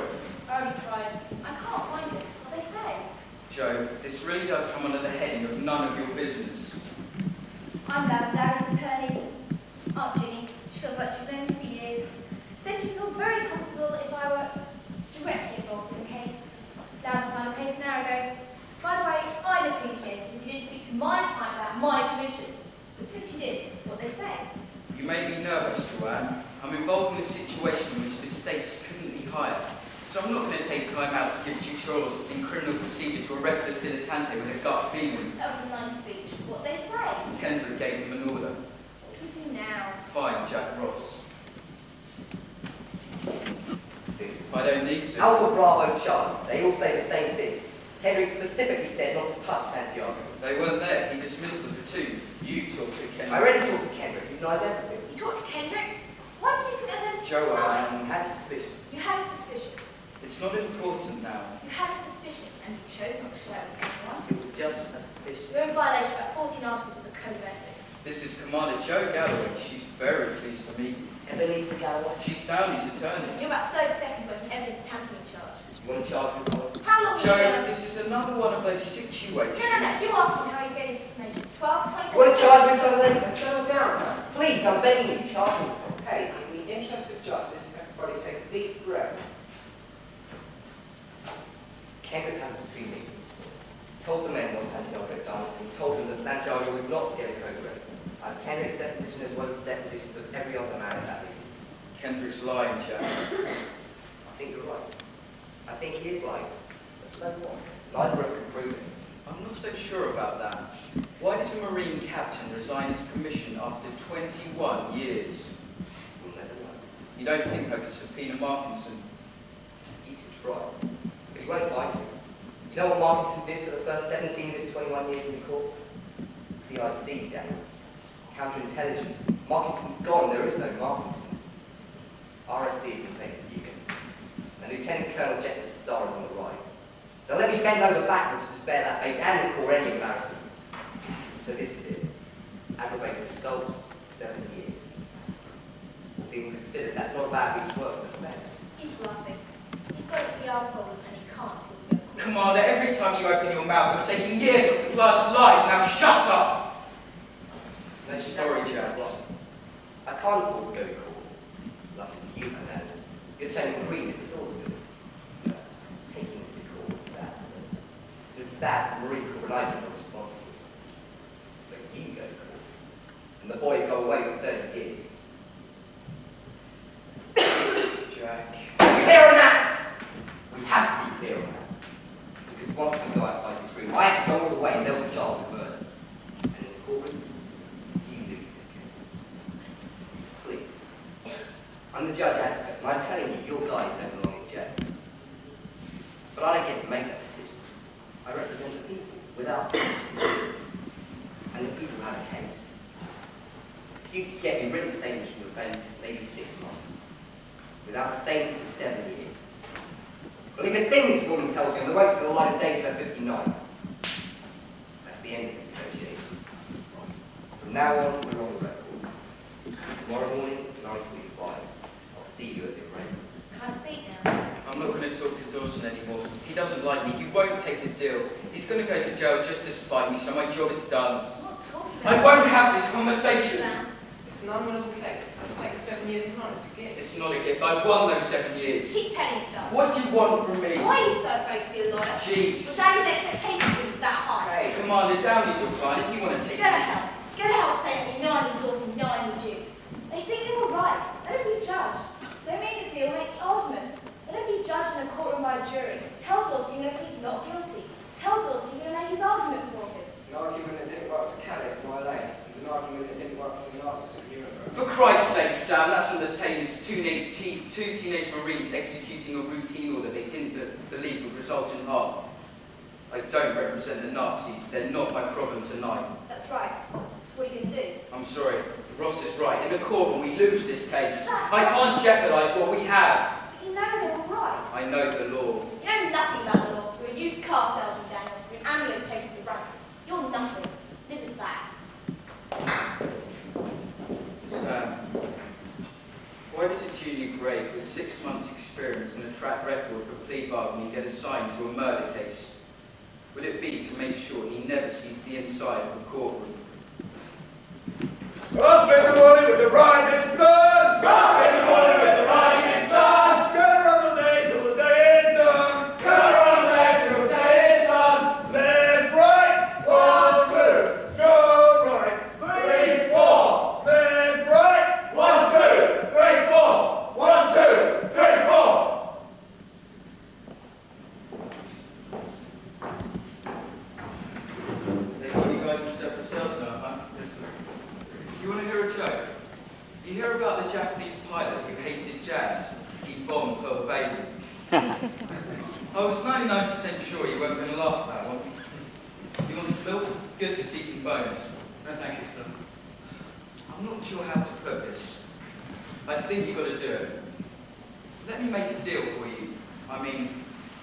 I already tried. I can't find it. What they say? Joe, this really does come under the heading of none of your business. I'm Larry's attorney. Aunt Ginny, she feels like she's known me for years. Said she'd feel very comfortable if I were directly involved in the case. Dad signed a case an hour ago. By the way, I'd appreciate it if you didn't speak to my client about my commission. But since you did, what they say? You made me nervous, Joanne. I'm involved in a situation in which the stakes couldn't be higher. So I'm not going to take time out to give tutorials in criminal procedure to a restless dilettante with a gut feeling. That was a nice speech. What they say? Kendrick gave him an order. What do we do now? Fine, Jack Ross. I don't need to. Alpha Bravo Charlie, they all say the same thing. Henry specifically said not to touch Santiago. They weren't there. He dismissed the platoon. You talked to Kendrick. I already talked to Kendrick. He denies everything. You talked to Kendrick? Why did you think there's anything Joe, to I deny? had a suspicion. You had a suspicion. It's not important now. You had a suspicion, and you chose not to share it with anyone. It was just a suspicion. You're in violation of 14 articles of the Code of Ethics. This is Commander Joe Galloway. She's very pleased to meet you. Ebenezer Galloway. She's Downey's attorney. You're about 30 seconds worth of evidence tampering charge. You want to charge me for it? How long Joe, are you going? this is another one of those situations. No. You asked him how he's getting his information. 12, 20 You want to charge me for something? Settle down. Please, I'm begging you, charge me for something. Hey, in the interest of justice, everybody take a deep breath. Kendrick had a platoon meeting. Told the men what Santiago had done, and told them that Santiago was not to get a code red. I have Kendrick's deposition as well as the depositions of every other man at that meeting. Kendrick's lying, Jack. I think you're right. I think he is lying. But so what? Neither of us can prove it. I'm not so sure about that. Why does a Marine captain resign his commission after 21 years? We'll never know. You don't think I could subpoena Markinson? He could try, but he won't fight it. You know what Markinson did for the first 17 of his 21 years in the court? CIC, Daniel. Counterintelligence. Markinson's gone. There is no Markinson. RSC is in place of Beacon. And Lieutenant Colonel Jessup Starr is on the rise. They'll let me bend over backwards to spare that base and the Corps any embarrassment. So this is it. Aggravated assault, 7 years. All things considered, that's not a bad week's work for the men. He's bluffing. He's got a PR problem and he can't afford to go. Commander, every time you open your mouth, you're taking years off the clerk's lives. Now shut up! No, Sorry, Jack. I can't afford to go to court. Lucky for you, my man. You're turning green if you thought of it. Taking us to court with that. With that, Marine Corps and I be not responsible. But you go to court. And the boys go away for 30 years. Jack. Are you clear on that? We have to be clear on that. Because once we go outside this room, I have to go all the way and they'll be charged with murder. And in the courtroom, you lose this case. Please. I'm the judge advocate, and I'm telling you, your guys don't belong in jail. But I don't get to make that decision. I represent the people, without them. And the people have a case. If you could get me written statements from the defendants, maybe 6 months. Without the statements, it's 7 years. Believe a thing this woman tells you, and the rates of the light of day to her 59. That's the end of this negotiation. From now on, we're on the record. Tomorrow morning, 9:45. I'll see you at the arraignment. Can I speak now? I'm not going to talk to Dawson anymore. He doesn't like me. He won't take the deal. He's going to go to jail just to spite me, so my job is done. I'm not talking about I won't have this conversation. Sam. It's an unwinnable case. Let's take 7 years and run. It's a gift. It's not a gift. I won those 7 years. Keep telling yourself. What do you want from me? Why are you so afraid to be a lawyer? Jeez. Your daddy's expectations are that high. Hey, Commander Downey's your client. If you want to take Go to hell. Go to hell saying that you know I need Dawson, you know I need you. They think they were right. Let them be judged. Don't make a deal, make the argument. Let him be judged in a courtroom by a jury. Tell Dawson you're going to plead not guilty. Tell Dawson you're going to make his argument for him. An argument that didn't work for Caddick and Wiley. And an argument that didn't work for the Nazis of Europe. For Christ's sake, Sam, that's from the same as two teenage Marines executing a routine order they didn't believe would result in harm. I don't represent the Nazis. They're not my problem tonight. That's right. So what are you going to do? I'm sorry. Ross is right. In the court, when we lose this case, That's I can't jeopardise what we have. But you know they were right. I know the law. You know nothing about the law. You're a used car salesman, Daniel. You're an ambulance chasing the rank. You're nothing. Live with that. Sam, why does a junior grade with 6 months' experience and a track record for plea bargaining get assigned to a murder case? Would it be to make sure he never sees the inside of a courtroom? Up in the morning with the rising sun! Up in the morning with the rising sun! Get around the day till the day is done! Get around the day till the day is done! Left, right, 1, 2, go right, 3, 4. Left, right, 1, 2, 3, 4. 1, 2, 3, 4. you hear about the Japanese pilot who hated jazz? He bombed Pearl Baby. I was 99% sure you weren't going to laugh at that one. You want some milk? Good for teeth and bones. No, thank you, sir. I'm not sure how to put this. I think you've got to do it. Let me make a deal for you. I mean,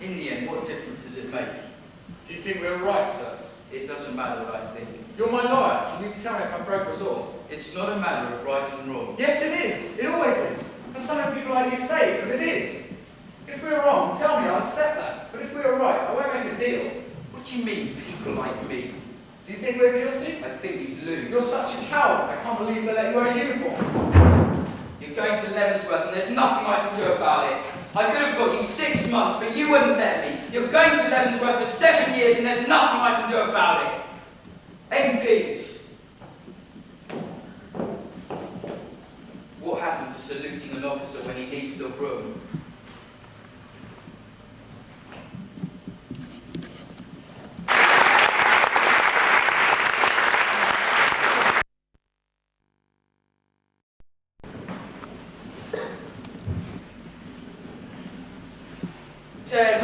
in the end, what difference does it make? Do you think we're right, sir? It doesn't matter what I think. You're my lawyer. You need to tell me if I broke the law. It's not a matter of right and wrong. Yes, it is. It always is. And some people like you say, but it is. If we're wrong, tell me, I'll accept that. But if we're right, I won't make a deal. What do you mean, people like me? Do you think we're guilty? I think we'd lose. You're such a coward. I can't believe they let you wear a uniform. You're going to Leavenworth and there's nothing I can do about it. I could have got you 6 months, but you wouldn't let me. You're going to Leavenworth for 7 years and there's nothing I can do about it. MPs. What happened to saluting an officer when he leaves the room? Ted.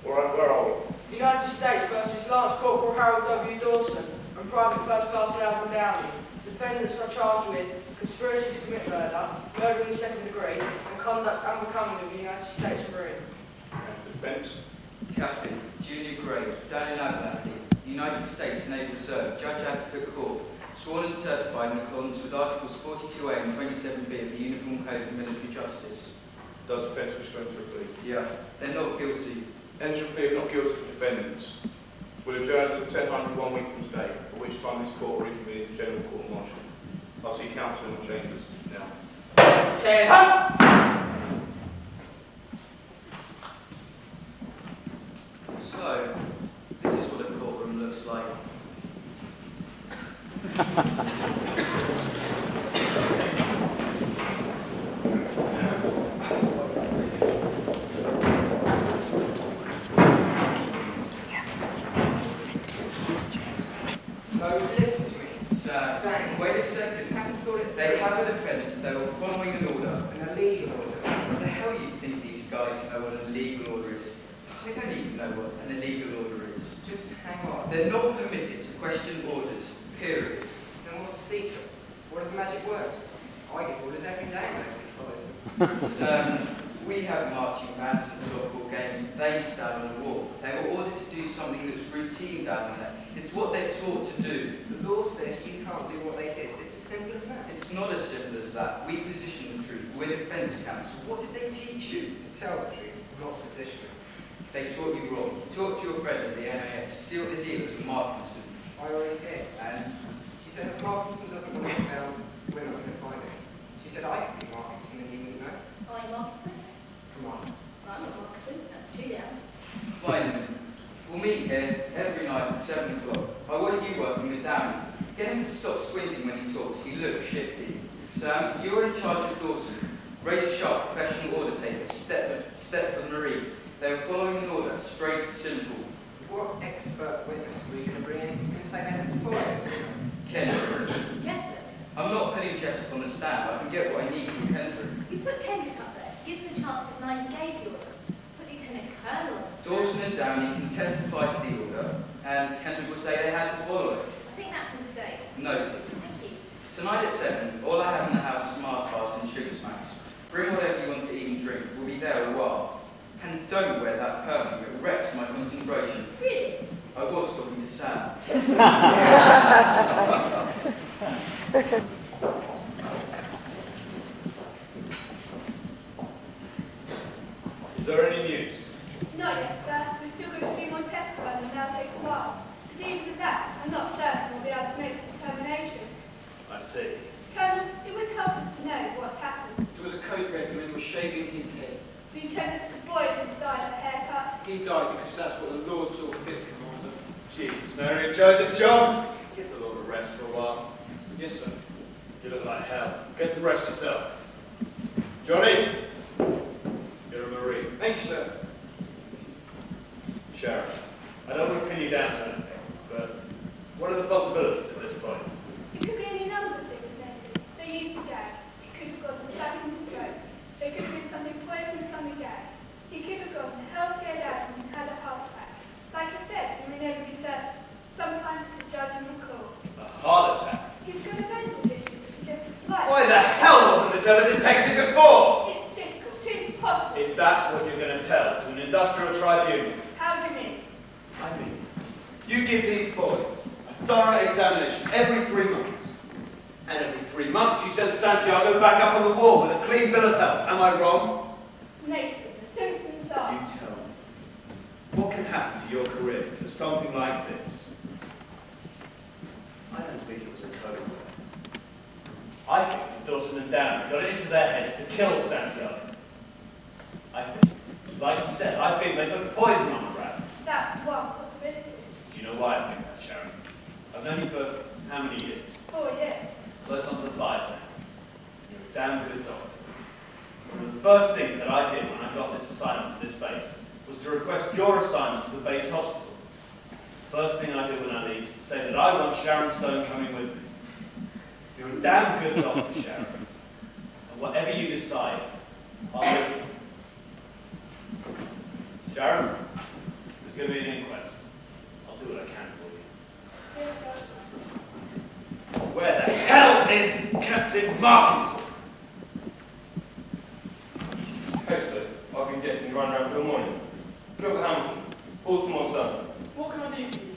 Where are we? United States versus Lance Corporal Harold W. Dawson and Private First Class Alvin Downey. Defendants are charged with conspiracy to commit murder, murder in the second degree, and conduct unbecoming of the United States Marine. And defence? Captain, Junior Grade, Daniel Abernathy, United States Naval Reserve, Judge Advocate Court, sworn and certified in accordance with Articles 42A and 27B of the Uniform Code of Military Justice. Does defence wish to enter a plea? Yeah, they're not guilty. Enter a plea of not guilty for defendants. Will adjourn to 10:00 1 week from today, at which time this court will reconvene as General Court Martial. I'll see counsel in the chambers now. Ted. So, this is what a courtroom looks like. No, listen to me. So, wait a second. They have a defence, they were following an order. An illegal order. What the hell you think these guys know what an illegal order is? They don't even know what an illegal order is. Just hang on. They're not permitted to question orders, period. Then what's the secret? What are the magic words? I get orders every day and nobody follows them. We have marching bands and softball games. They stand on the wall. They were ordered to do something that's routine down there. It's what they're taught to do. The law says you can't do what they did. It's as simple as that. It's not as simple as that. We position the truth. We're defence counsel. What did they teach you? To tell the truth, not position. They taught you wrong. Talk to your friend at the NAS. Seal the dealers with Markinson. I already did. And She said if Markinson doesn't want it found, we're not going to find it. She said I could be Markinson and you wouldn't know. Are you Markinson? Come on. I'm not Markinson. That's 2 down. fine. We'll meet here every night at 7 o'clock. I want you working with Danny. Get him to stop squinting when he talks. He looks shifty. Sam, you're in charge of Dawson. Razor sharp professional order taker. Step for Marie. They were following an order, straight and simple. What expert witness were you going to bring in who's going to say they had to follow this? Kendrick. Yes, sir. I'm not putting Jessup on the stand. I can get what I need from Kendrick. You put Kendrick up there. Gives me a chance to know you gave the order. Put Lieutenant Colonel on the stand. Dawson and Downey can testify to the order, and Kendrick will say they had to follow it. I think that's a mistake. Noted. Thank you. Tonight at 7, all I have in the house is Mars bars and sugar smacks. Bring whatever you want to eat and drink. We'll be there a while. And don't wear that perfume. It wrecks my concentration. Really? I was talking to Sam. Is there any news? Not yet, sir. We're still going to do more testifying and that'll take a while. But even with that, I'm not certain we'll be able to make a determination. I see. Colonel, it would help us to know what happened. There was a coat regiment who was shaving his head. Lieutenant Boyd didn't die of a haircut. He died because that's what the Lord saw fit, Commander. Jesus, Mary and Joseph, John. Give the Lord a rest for a while. Yes, sir. You look like hell. Get some rest yourself. Johnny, you're a Marine. Thank you, sir. Sharon, I don't want to pin you down to anything, but what are the possibilities at this point? It could be any number of things, Nathan. They used the gag. It could have gotten stabbed in his throat. There could have been something poison, something gag. He could have gotten hell scared out and had a heart attack. Like I said, we may never be certain. Sometimes it's a judgment call. A heart attack? He's got a medical history that suggests a slight. Why the hell wasn't this ever detected before? It's difficult, too impossible. Is that what you're going to tell to an industrial tribunal? How do you mean? I mean, you give these boys a thorough examination every 3 months. And every 3 months you send Santiago back up on the wall with a clean bill of health. Am I wrong? Nathan, the symptoms are... You tell me. What can happen to your career because of something like this? I don't think it was a code word. I think that Dawson and Downey got it into their heads to kill Santiago. I think, like you said, I think they put poison on the rat. That's one possibility. Do you know why I think that, Sharon? I've known you for how many years? 4 years. Close on to 5 now. You're a damn good doctor. One of the first things that I did when I got this assignment to this base was to request your assignment to the base hospital. First thing I do when I leave is to say that I want Sharon Stone coming with me. You're a damn good doctor, Sharon. And whatever you decide, I'll live with you. Sharon, there's going to be an inquest. I'll do what I can for you. Yes, sir. Where the hell is Captain Markinson? Hey, sir. I've been getting run around till morning. Phil Hamilton, Baltimore Sun. What can I do for you?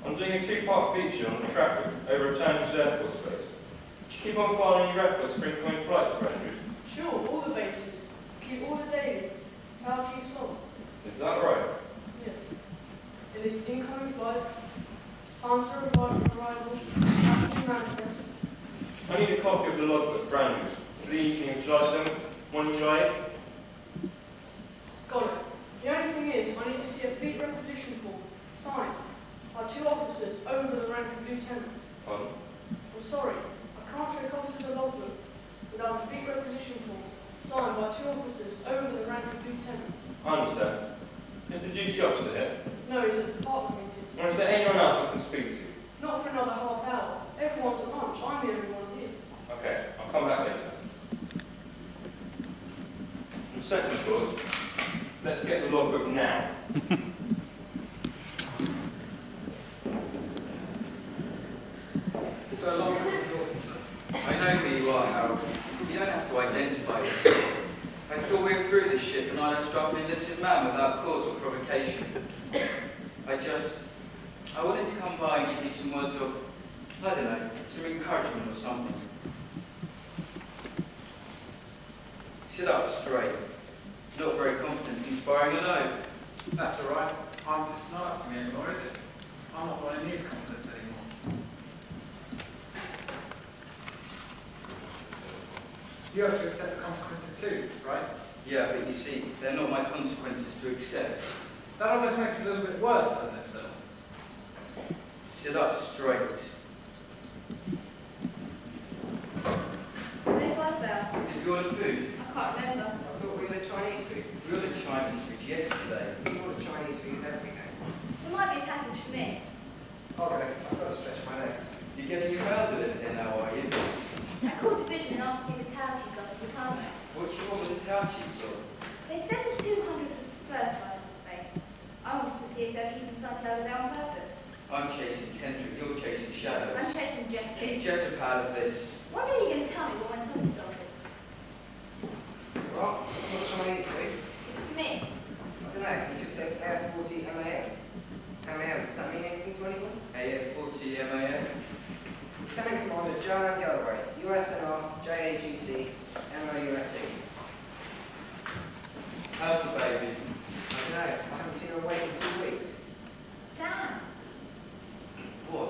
I'm doing a 2-part feature on the traffic over a Chandler's Air Force base. Would you keep on filing your records for incoming flights, Andrews? Sure, all the bases. Keep all the data. How chief's long. Is that right? Yes. It is incoming flight, times for arrival, passenger manifest. I need a copy of the logbook for Andrews for the evening of July 7th, morning July 8th. Got it. The only thing is, I need to see a fleet requisition form signed by 2 officers over the rank of lieutenant. Pardon? I'm sorry, I can't show copies of the logbook without a fleet requisition form signed by 2 officers over the rank of lieutenant. I understand. Is the duty officer here? No, he's at the department meeting. Or is there anyone else I can speak to? Not for another half hour. Everyone's at lunch. I'm the only one here. Okay, I'll come back later. And second course, let's get the logbook now. So long as Dawson, sir. I know who you are, Harold. You don't have to identify yourself. I thought we were through this ship and I'd have struck an enlisted man without cause or provocation. I wanted to come by and give you some words of, I don't know, some encouragement or something. Sit up straight. Not very confidence-inspiring, I know. That's all right. It's not up to me anymore, is it? I'm not the one who needs confidence anymore. You have to accept the consequences too, right? Yeah, but you see, they're not my consequences to accept. That almost makes it a little bit worse, doesn't it, sir? Sit up straight. Say bye, Belle. Did you order food? I can't remember. I thought we ordered Chinese food. We ordered Chinese food yesterday. We ordered Chinese food every day. There might be a package for me. Okay, I've got to stretch my legs. You're getting your mail delivered here now, are you? I called division and asked to see the town chief's off at the time. What do you want with the town chief's for? They said the 200 was the first right off the base. I wanted to see if they're keeping Santiago there on purpose. I'm chasing Kendrick, you're chasing shadows. I'm chasing Jessup. Keep Jessup out of this. What are you going to tell me what went on in his office? Well, what Chinese food? Is it for me? I don't know, it just says Air 40 MAM. MAM, does that mean anything to anyone? AF40 MAM. Lieutenant Commander Joanne Haileybury, USNR, JAGC, MOUSE. How's the baby? I don't know, I haven't seen her awake in 2 weeks. Damn. What?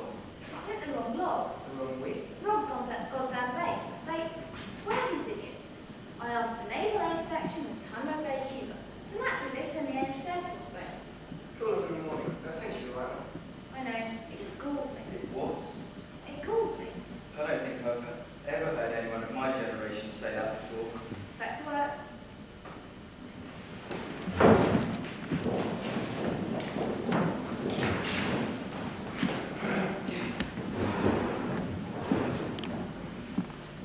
I sent the wrong log. The wrong week. Wrong goddamn base. I swear these idiots. I asked for naval air section of Time Bay, Cuba. So naturally they send me entered Air Force base. Call them in the morning, they'll send you the right one. I know. It just galls me. What? It galls me. I don't think I've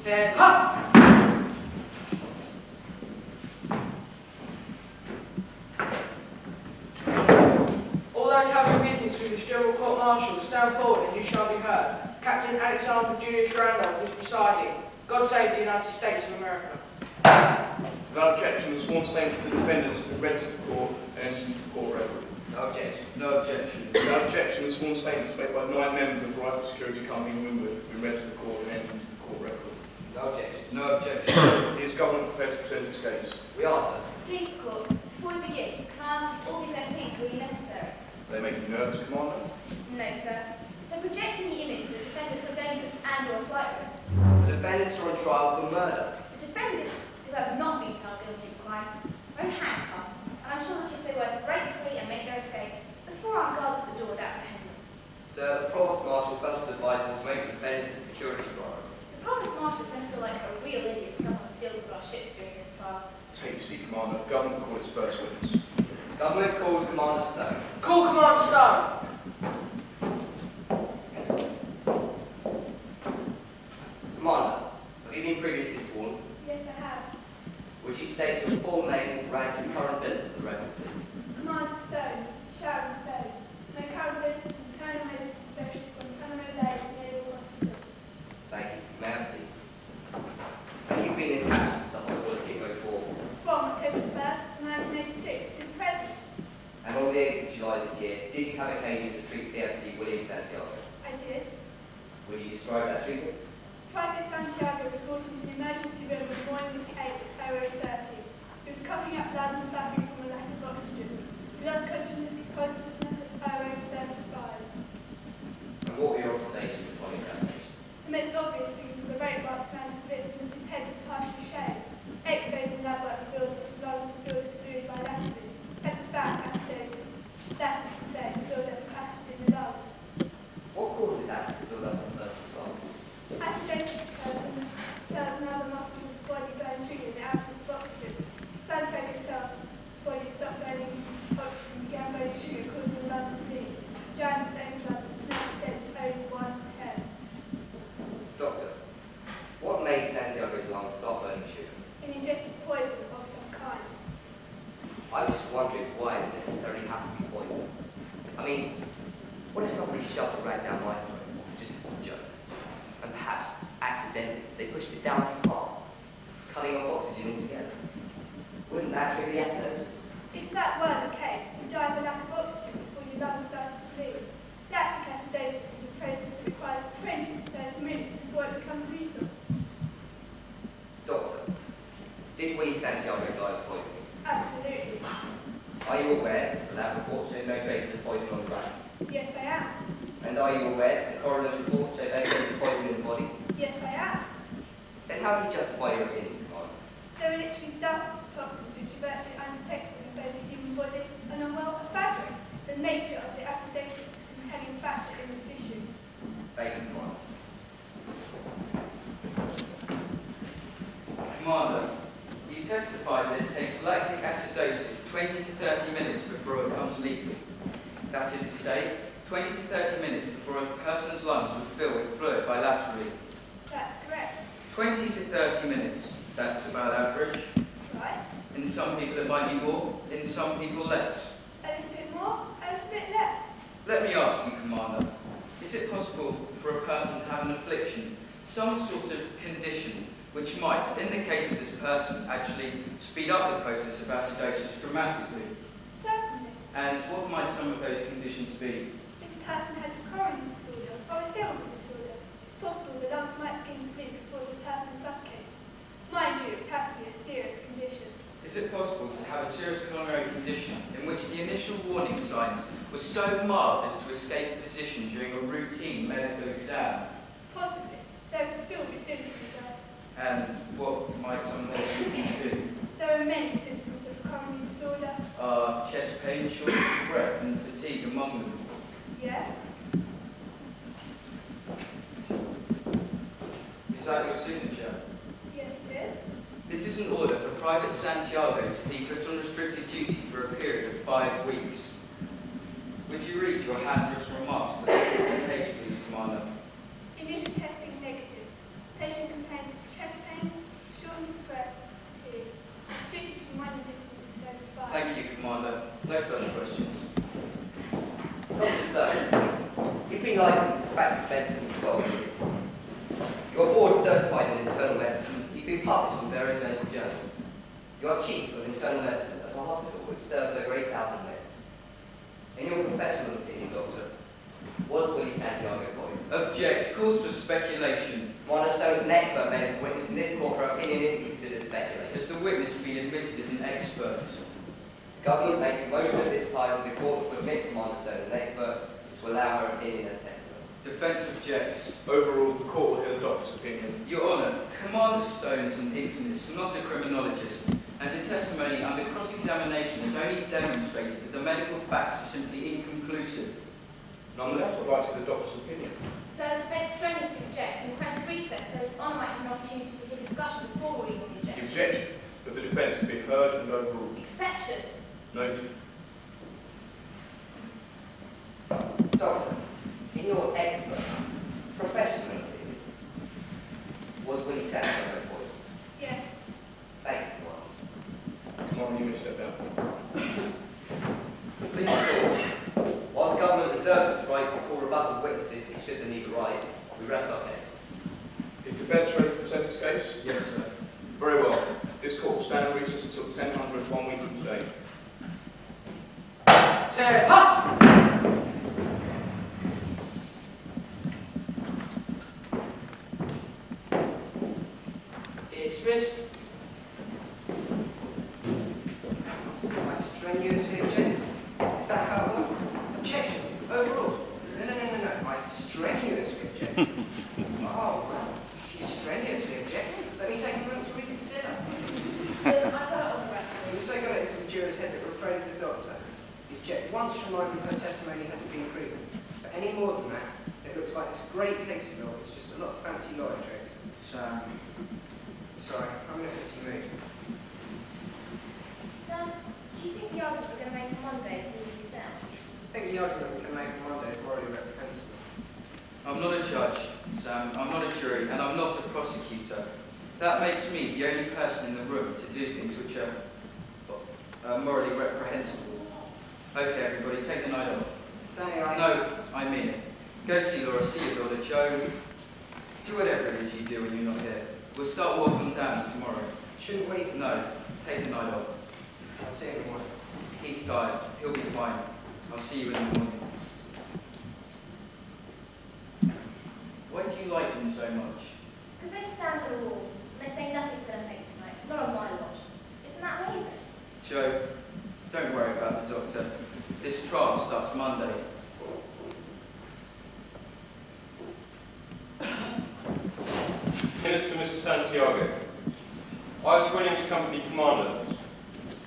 10. All those having business with this General Court Martial, stand forward and you shall be heard. Captain Alexander Julius Randolph is presiding. God save the United States of America. Without objection, the sworn statements of the defendants have been read to the court and entered into the court record. No objection. No objection. Without objection, the sworn statements made by 9 members of the Rifle Security Company in Winwood have been read to the court and entered into the court record. No objection. No objection. Is government prepared to present its case? We are, sir. Please, the court, before we begin, can I ask if all these MPs will be necessary? Are they making you nervous, Commander? No, sir. They're projecting the image that the defendants are dangerous and or flight risk. The defendants are on trial for murder. The defendants, who have not been found guilty of crime, are in handcuffs, and I'm sure that if they were to break free and make their escape, the 4 armed guards at the door would apprehend them. Sir, the Provost Marshal felt it advisable to make the defendants a security guard. The Provost Marshal is going to feel like a real idiot if someone steals with our ships during this trial. Take your seat, Commander. Government call its first witness. Government calls Commander Stone. Call Commander Stone. Commander, have you been previously sworn? Yes, I have. Would you state your full name, rank, and current benefit for the record, please? Commander Stone, Sharon Stone. My current business is internal medicine specialist from Panama Bay Naval Hospital. Thank you. May I see? Have you been attached to the hospital at Haileybury From October 1st, 1986 to the present, and on the 8th of July this year, did you have occasion to treat PFC William Santiago? I did. Would you describe that treatment? Private Santiago was brought into the emergency room on the morning of the 8th at 08:30. He was coughing up blood and suffering from a lack of oxygen. He lost consciousness at 08:35. And what were your observations upon examination? The most obvious things were the very advanced man his fist and that his head was partially shaved. X-rays and lab work revealed that his lungs were filled with fluid bilaterally. At the back, acidosis. That is to say, build-up of acid in the lungs. What causes acid to build up on a person's lungs? Acidosis occurs when the cells and other muscles of the body burn sugar in the absence of oxygen. Santiago's cells body stopped burning oxygen and began burning sugar, causing the lungs to bleed. Giant his own blood was now dead over 1:10. Doctor, what made Santiago's lungs stop burning sugar? An ingested poison of some kind. I'm just wondering why it necessarily have to be poison. I mean, what if somebody shoved a rag down my throat, just as a joke? And perhaps, accidentally, they pushed it down too far, cutting off oxygen altogether. Wouldn't that trigger the acidosis? If that were the case, you die of a lack of oxygen before your lungs start to bleed. Lactic acidosis is a process that requires 20 to 30 minutes before it becomes lethal. Doctor, did Willie Santiago die of poisoning? Absolutely. Are you aware that the lab report showed no traces of poison on the rag? Yes, I am. And are you aware that the coroner's report showed no traces of poison in the body? Yes, I am. Then how do you justify your opinion, Commander? There are literally dozens of toxins which are virtually undetectable in both the human body and on well a fabric. The nature of the acidosis is a compelling factor in this issue. Thank you, Commander. Commander, you testified that it takes lactic acidosis 20 to 30 minutes before it becomes lethal. That is to say, 20 to 30 minutes before a person's lungs would fill with fluid bilaterally. That's correct. 20 to 30 minutes, that's about average. Right. In some people it might be more, in some people less. A little bit more, a little bit less. Let me ask you, Commander, is it possible for a person to have an affliction, some sort of condition, which might, in the case of this person, actually speed up the process of acidosis dramatically? Certainly. And what might some of those conditions be? If a person had a coronary disorder or a cerebral disorder, it's possible the lungs might begin to bleed before the person suffocates. Mind you, it would have to be a serious condition. Is it possible to have a serious coronary condition in which the initial warning signs were so mild as to escape a physician during a routine medical exam? Possibly. There would still be symptoms though. And what might some of those symptoms be? There are many symptoms of coronary disorder. Are chest pain, shortness of breath, and fatigue among them? Yes. Is that your signature? Yes, it is. This is an order for Private Santiago to be put on restricted duty for a period of 5 weeks. Would you read your handwritten remarks for the page, please, Commander? Initial testing negative. Patient complains of Dr. Stone, you've been licensed to practice medicine for 12 years. You're board certified in internal medicine. You've been published in various medical journals. You are chief of internal medicine at a hospital which serves over 8,000 men. In your professional opinion, Doctor, was Willie Santiago poisoned? Object. Calls for speculation. Commander Stone's an expert medical witness, and this court, her opinion isn't considered speculative. Has the witness been admitted as an expert? The government makes a motion at this time for the court to admit Commander Stone as an expert to allow her opinion as testimony. Defence objects. Overruled, the court will hear the doctor's opinion. Your Honour, Commander Stone is an internist, not a criminologist, and in testimony under cross-examination has only demonstrated that the medical facts are simply inconclusive. Nonetheless, I'd like to hear the doctor's opinion. So the defence strenuously objects and requests recess so His Honour might have an opportunity to give discussion before ruling on the The objection. objection that the defence has been heard and overruled. Exception. Noted. Doctor, in your expert, professional opinion, was Willie Santiago poisoned? Yes. Thank you, Come on, you may step down. Please recall, while the government reserves its right to call rebuttal witnesses should the need arise, we rest our case. Is defence ready to present its case? Yes, sir. Very well. This court will stand in recess until 1000 1 week from today. Chair, up! Dismissed. I strenuously object. Is that how it works? Objection. Overruled. No. I strenuously object. Oh, well, if you strenuously object, let me take a moment to reconsider. I've got it on the record. When you say got it into the juror's head that we're afraid of the doctor, the object once reminded her testimony hasn't been proven. But any more than that, it looks like it's a great case of law. It's just a lot of fancy lawyer tricks. Sam. Sorry, I'm looking at some mood. Sam, do you think the argument we're going to make on Monday is legally sound? I think the argument we can make on Monday is morally reprehensible. I'm not a judge, Sam. I'm not a jury, and I'm not a prosecutor. That makes me the only person in the room to do things which are morally reprehensible. Okay, everybody, take the night off. Danny, No, I mean it. Go see Laura, see your daughter Jo. Do whatever it is you do when you're not here. We'll start walking down tomorrow. Shouldn't we? No, take the night off. I'll see you in the morning. He's tired. He'll be fine. I'll see you in the morning. Why do you like them so much? Because they stand on the wall and they say nothing's going to make tonight. Not on my watch. Isn't that amazing? Jo, don't worry about the doctor. This trial starts Monday. Minister Mr. Santiago, I was William's company commander.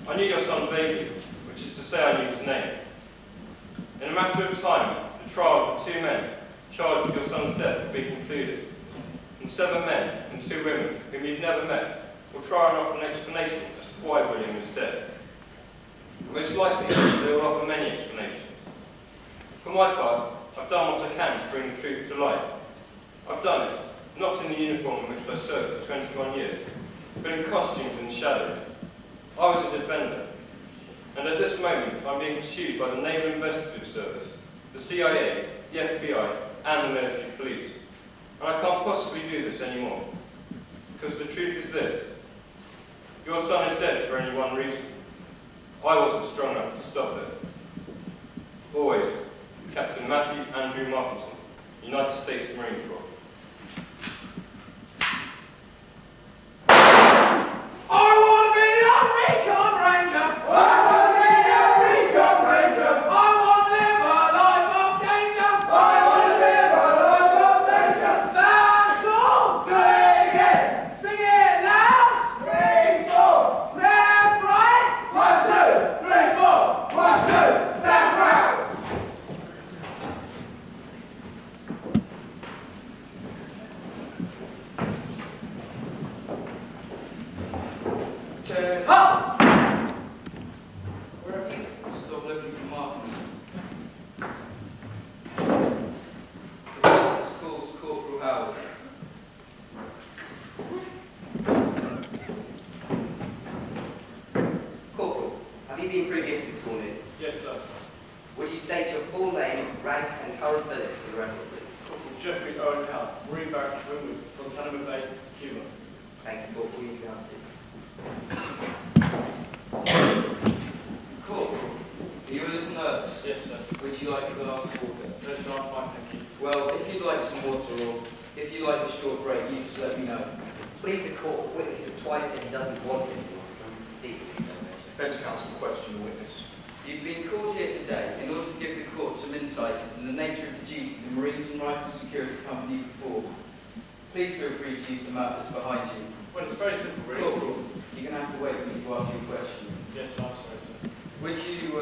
I knew your son vaguely, which is to say I knew his name. In a matter of time, the trial of the 2 men charged with your son's death will be concluded, and 7 men and 2 women whom you've never met will try and offer an explanation as to why William is dead. Most likely, they will offer many explanations. For my part, I've done what I can to bring the truth to light. I've done it, not in the uniform in which I served for 21 years, but in costumes and shadows. I was a defender, and at this moment I'm being pursued by the Naval Investigative Service, the CIA, the FBI, and the military police. And I can't possibly do this anymore, because the truth is this. Your son is dead for only one reason. I wasn't strong enough to stop it. Always, Captain Matthew Andrew Markinson, United States Marine Corps. I want to be a recon ranger! I want to be a recon ranger! I want to live a life of danger! I want to live a life of danger! Stand tall! Do it again! Sing it loud! 3, 4! Left, right! 1, 2, 3, 4! 1, 2! Stand round! Chair, up! Where have you? Stop looking for Martin. The witness calls Corporal Howard. Corporal, have you been previously sworn in? Yes, sir. Would you state your full name, rank, and current billet for the record, please? Corporal Geoffrey Owen Howe, Marine Barracks, Windward, Guantanamo Bay, Cuba. Thank you, Corporal. You can now sit. Corporal, are you a little nervous? Yes, sir. Would you like a glass of water? No, sir, I'm fine, thank you. Well, if you'd like some water or if you'd like a short break, you just let me know. Please, the court witnesses twice if he doesn't want it to proceed with the examination. Defence counsel question the witness. You've been called here today in order to give the court some insight into the nature of the duty the Marines and Rifle Security Company perform. Please feel free to use the map that's behind you. Well, it's very simple, really. Corporal, you're going to have to wait for me to ask you a question. Yes, sir, I'm sorry, sir. Would you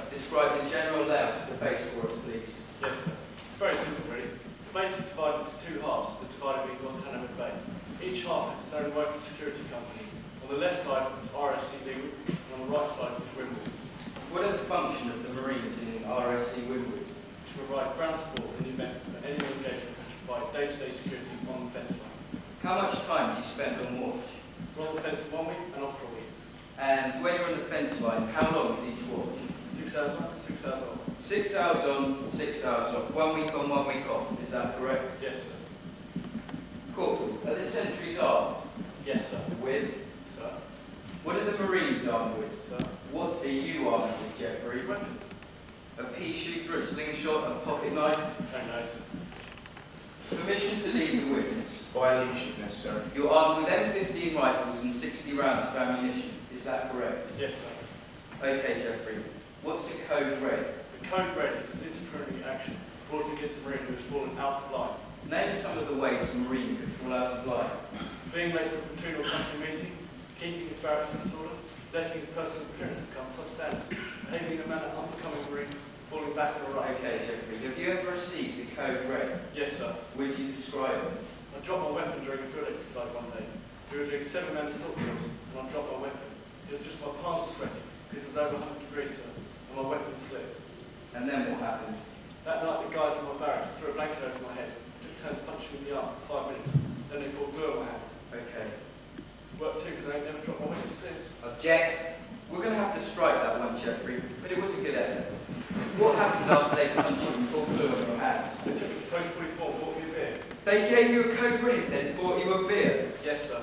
describe the general layout of the base for us, please? Yes, sir. It's very simple, really. The base is divided into two halves, the divided being Guantanamo Bay. Each half has its own rifle security company. On the left side, it's RSC Leeward, and on the right side, it's Windward. What are the function of the Marines in RSC Windward? To provide ground support in the event of any engagement and to provide day-to-day security on the fence line. How much time do you spend on watch? We're on the fence for 1 week and off for a week. And when you're on the fence line, how long is each watch? 6 hours on to 6 hours off. 6 hours on, 6 hours off. 1 week on, 1 week off. Is that correct? Yes, sir. Corporal, are the sentries armed? Yes, sir. With? Sir. What are the Marines armed with? Sir. What are you armed with, Geoffrey? Weapons. A pea shooter, a slingshot, a pocket knife? Oh, no, sir. Permission to lead the witness. By leadership necessary. You're armed with M15 rifles and 60 rounds of ammunition. Is that correct? Yes, sir. Okay, Geoffrey. What's the code red? The code red is a disciplinary action brought against a Marine who has fallen out of line. Name some of the ways a Marine could fall out of line. Being late for a platoon or company meeting, keeping his barracks in disorder, letting his personal appearance become substandard, behaving in a manner unbecoming a Marine, falling back or right. Okay, Geoffrey. Have you ever received the code red? Yes, sir. Would you describe it? I dropped my weapon during a drill exercise one day. We were doing 7-man assault drills, and I dropped my weapon. It was just my palms were sweating, because it was over 100 degrees, sir, and my weapon slipped. And then what happened? That night, the guys in my barracks threw a blanket over my head, took turns punching me in the arm for 5 minutes. Then they poured glue on my hands. Okay. Worked too, because I ain't never dropped my weapon since. Object. We're going to have to strike that one, Geoffrey, but it was a good effort. What happened after they punched you and poured glue on your hands? They took me to post 44 and bought me a beer. They gave you a code red, then bought you a beer. Yes, sir.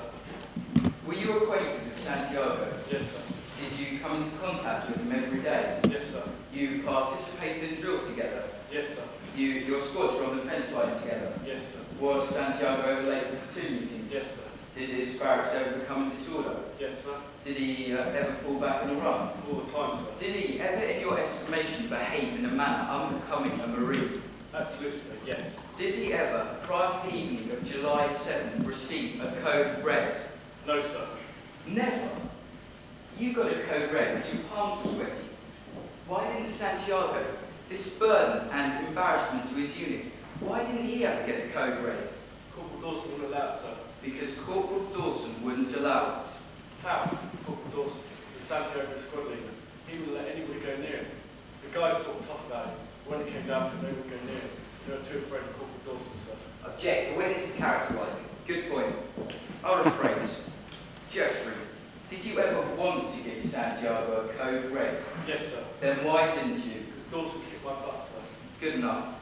Were you acquainted with Santiago? Yes, sir. Did you come into contact with him every day? Yes, sir. You participated in drills together? Yes, sir. Your squads were on the fence line together? Yes, sir. Was Santiago ever late for platoon meetings? Yes, sir. Did his barracks ever become in disorder? Yes, sir. Did he ever fall back on a run? All the time, sir. Did he ever, in your estimation, behave in a manner unbecoming a Marine? Absolutely, sir. Yes. Did he ever, prior to the evening of July 7th, receive a code red? No, sir. Never. You got a code red because your palms were sweaty. Why didn't Santiago, this burden and embarrassment to his unit, why didn't he ever get a code red? Corporal Dawson wouldn't allow it, sir. Because Corporal Dawson wouldn't allow it. How? Corporal Dawson was Santiago's squad leader. He wouldn't let anybody go near him. The guys talked tough about him. When it came down to it, they wouldn't go near him. They were too afraid of Corporal Dawson, sir. Object. The witness is characterising. Good point. I'll rephrase. Geoffrey, did you ever want to give Santiago a code red? Yes, sir. Then why didn't you? Because Dawson kicked my butt, sir. Good enough.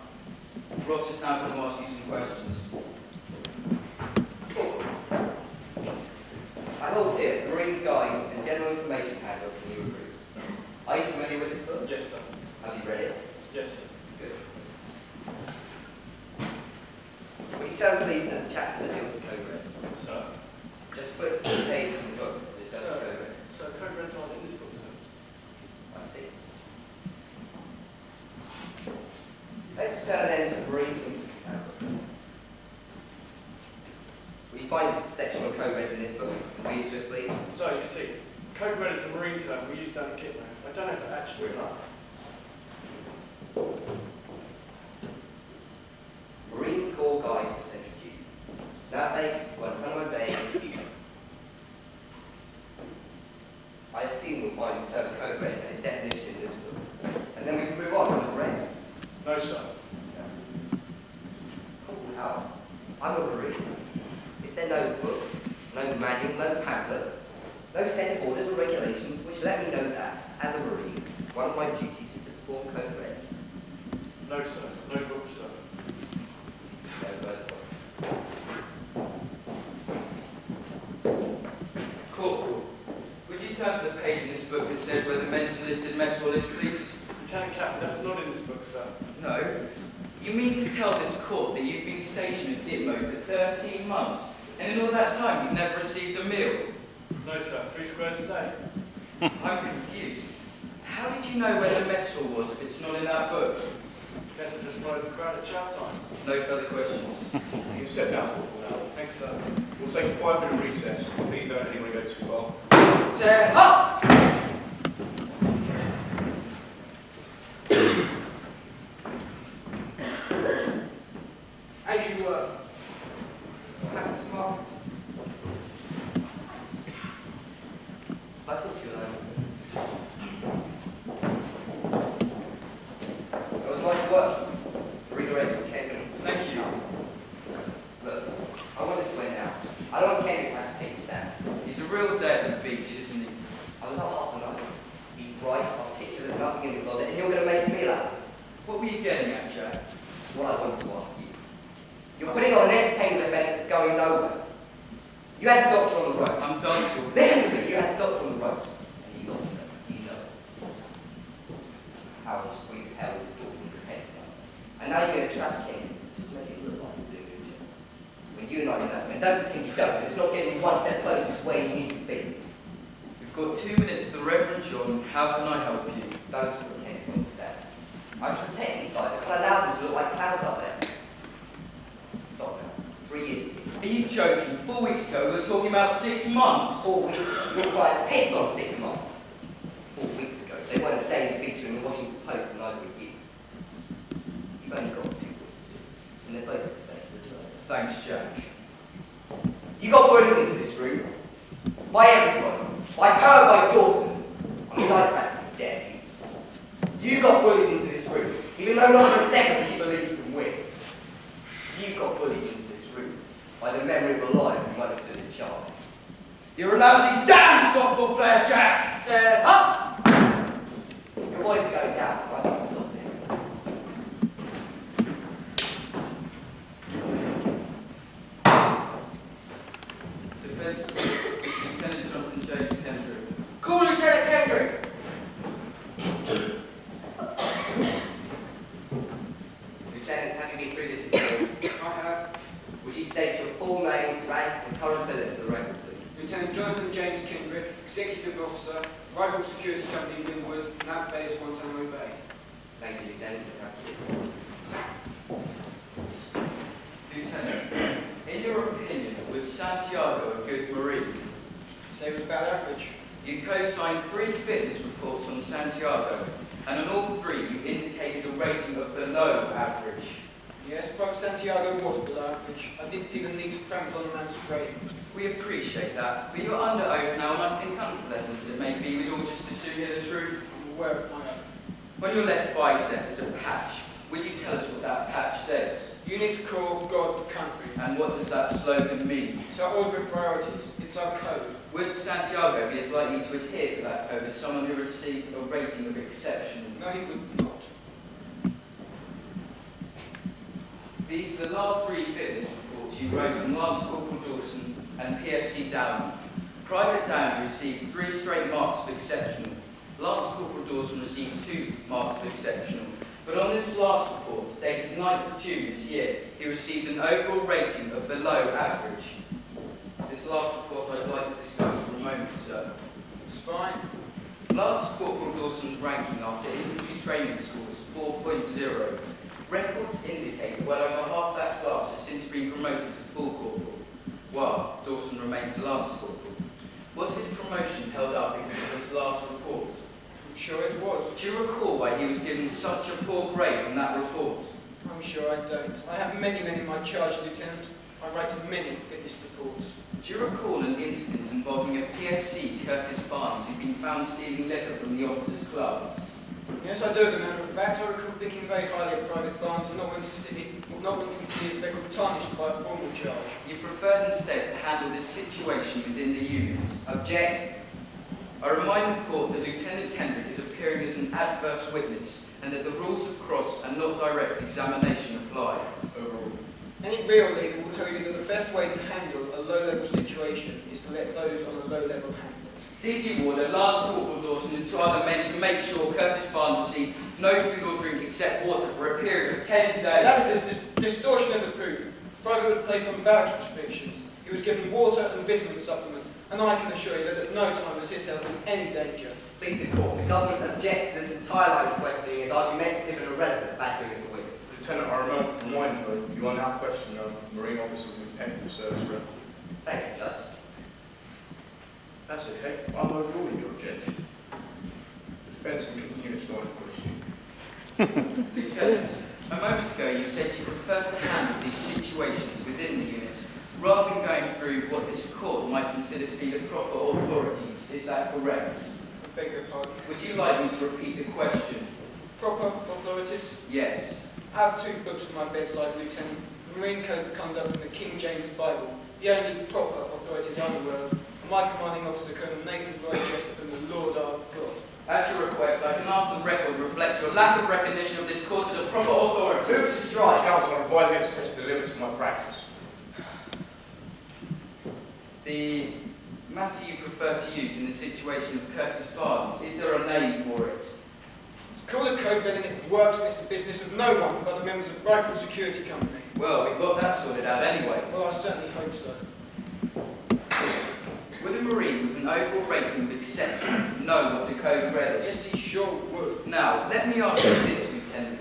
Ross is now going to ask you some questions. I hold here the Marine Guide and General Information Handbook for new recruits. Are you familiar with this book? Yes, sir. Have you read it? Yes, sir. Good. Will you turn please to the chapter that deals with code reds? Sir. Just flip to the page from the book that discusses code reds. So code reds aren't in this book, sir. I see. Let's turn then to the Marine Infantry Handbook. Will you find a section on code reds in this book? Please, just please. So, you see, code red is a Marine term we use down in kit man. I don't know if it actually is. Marine Corps Guide for Central Duty. That base, Guantanamo Bay, Cuba. I assume we'll find the term code red and its definition in this book. And then we can move on with red. No, sir. Corporal Howard, I'm a Marine. Is there no book, no manual, no pamphlet, no set of orders or regulations which let me know that, as a Marine, one of my duties No, sir. No books, sir. Corporal, would you turn to the page in this book that says where the men's enlisted mess hall is, please? Lieutenant Captain, that's not in this book, sir. No. You mean to tell this court that you've been stationed at Gitmo for 13 months, and in all that time you've never received a meal? No, sir. 3 squares a day. I'm confused. How did you know where the mess hall was if it's not in that book? Guess I just followed the crowd at chow time. No further questions. You can step down, Corporal, now. Thanks, sir. We'll take a 5-minute recess. Please don't anybody go too far. Turn up! As you were. What happened to Margaret? I talked to you alone. It was nice work. Redirect to Kendrick. Thank you. Look, I want this to end now. I don't want Kendrick to have to take a stand. He's a real day at the beach, isn't he? I was up half the night. Be bright, articulate, nothing in the closet, and you're going to make me laugh. What were you getting at, Jack? That's what I wanted to ask you. You're putting on an entertainment defence that's going nowhere. You had the doctor on the ropes. I'm done talking. Listen to me, you had the doctor on the ropes. And you lost her, you know. How sweet as hell is talking protecting her. And now you're going to trash King, just to make it look like you're doing it. When you and I know that, man, don't pretend you don't. It's not getting you one step closer to where you need to be. We've got 2 minutes to the Reverend John. How can I help you? Don't pretend you understand. I can protect these guys. I can allow them to look like clowns up there. Stop now. 3 years ago. Are you joking? 4 weeks ago we were talking about 6 months. 4 weeks ago. Your guys pissed on 6 months. 4 weeks ago. They weren't a daily feature in the Washington Post and neither were you. You've only got 2 witnesses. And they're both suspected of murder. Thanks, Jack. You got bullied into this room. By everyone. By her, by Dawson. I mean, I practically dare you. You got bullied into this room. Even though not for a second you believe you can win. You got bullied into this room by the memory of a life who might have stood a chance. You're a lousy damn softball player, Jack! Turn up! Your boys are going down. I don't stop there. Defense, Lieutenant Jonathan James Kendrick. Call Lieutenant Kendrick! Lieutenant, have you been through this again? I have. Would you state your full name, rank, and current billet for the record, please? Lieutenant Jonathan James Kendrick, Executive Officer, Rifle Security Company, Windward, Nav Base, Guantanamo Bay. Thank you, Lieutenant. That's it. Lieutenant, in your opinion, was Santiago a good Marine? Say it was about average. You co-signed 3 fitness reports on Santiago, and on all 3 you indicated a rating of below average. Yes, Private Santiago was below average. I didn't see the need to trample on a man's grave. We appreciate that, but you're under oath now, and I think unpleasant as it may be, we'd all just as soon hear the truth. I'm aware of my own. When your left bicep is a patch, would you tell us what that patch says? Unit, corps, God, country. And what does that slogan mean? It's our order of priorities. It's our code. Would Santiago be as likely to adhere to that code as someone who received a rating of exceptional? No, he would not. These are the last 3 fitness reports you wrote from Lance Corporal Dawson and PFC Downey. Private Downey received 3 straight marks of exceptional. Lance Corporal Dawson received 2 marks of exceptional. But on this last report, dated 9th of June this year, he received an overall rating of below average. This last report I'd like to discuss for a moment, sir. It's fine. Lance Corporal Dawson's ranking after infantry training school was 4.0. Records indicate well over half that class has since been promoted to full corporal, while Dawson remains a Lance Corporal. Was his promotion held up because of this last report? I'm sure it was. Do you recall why he was given such a poor grade on that report? I'm sure I don't. I have many men in my charge, Lieutenant. I write many fitness reports. Do you recall an instance involving a PFC, Curtis Barnes, who'd been found stealing liquor from the officers' club? Yes, I do, as a matter of fact. I recall thinking very highly of Private Barnes and not wanting to see his record tarnished by a formal charge. You preferred instead to handle this situation within the unit. Object. I remind the court that Lieutenant Kendrick is appearing as an adverse witness and that the rules of cross and not direct examination apply overall. Any real leader will tell you that the best way to handle a low-level situation is to let those on a low-level handle it. DG Warder, Lance Corporal Dawson and 2 other men to make sure Curtis Barnes received no food or drink except water for a period of 10 days. That is a distortion of the truth. Private was placed on barracks restrictions. He was given water and vitamin supplements, and I can assure you that at no time was his health in any danger. Please the court. The government objects to this entire line of questioning as argumentative and irrelevant badgering of the witness. Lieutenant, I remind you, you are now questioning a Marine officer with technical service record. Thank you, Judge. That's okay. I'm overruling your objection. The defence can continue its line of questioning. Lieutenant, a moment ago you said you prefer to handle these situations within the unit rather than going through what this court might consider to be the proper authorities. Is that correct? I beg your pardon. Would you like me to repeat the question? Proper authorities? Yes. I have 2 books at my bedside, Lieutenant. The Marine Code of Conduct and the King James Bible. The only proper authorities I'm aware of. My commanding officer, Colonel Nathan Lloyd Jessup, and the Lord our God. At your request, I can ask the record to reflect your lack of recognition of this court as a proper authority. Move to strike. Counsel, I'm advising to test the limits of my practice. The matter you prefer to use in the situation of Curtis Barnes, is there a name for it? It's called a code red and it works, and it's the business of no one but the members of Rifle Security Company. Well, we've got that sorted out anyway. Well, I certainly hope so. Would a Marine with an overall rating of exception know what a code red is? Yes, he sure would. Now, let me ask you this, Lieutenant.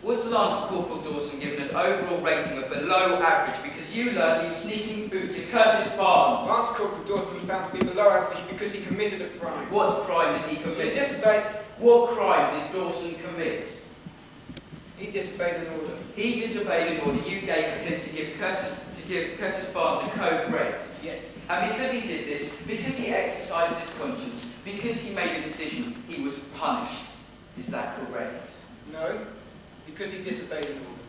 Was Lance Corporal Dawson given an overall rating of below average because you learned he was sneaking food to Curtis Barnes? Lance Corporal Dawson was found to be below average because he committed a crime. What crime did he commit? He disobeyed. What crime did Dawson commit? He disobeyed an order. He disobeyed an order you gave him to give Curtis Barnes a code red. Yes. And because he did this, because he exercised his conscience, because he made a decision, he was punished. Is that correct? No, because he disobeyed an order.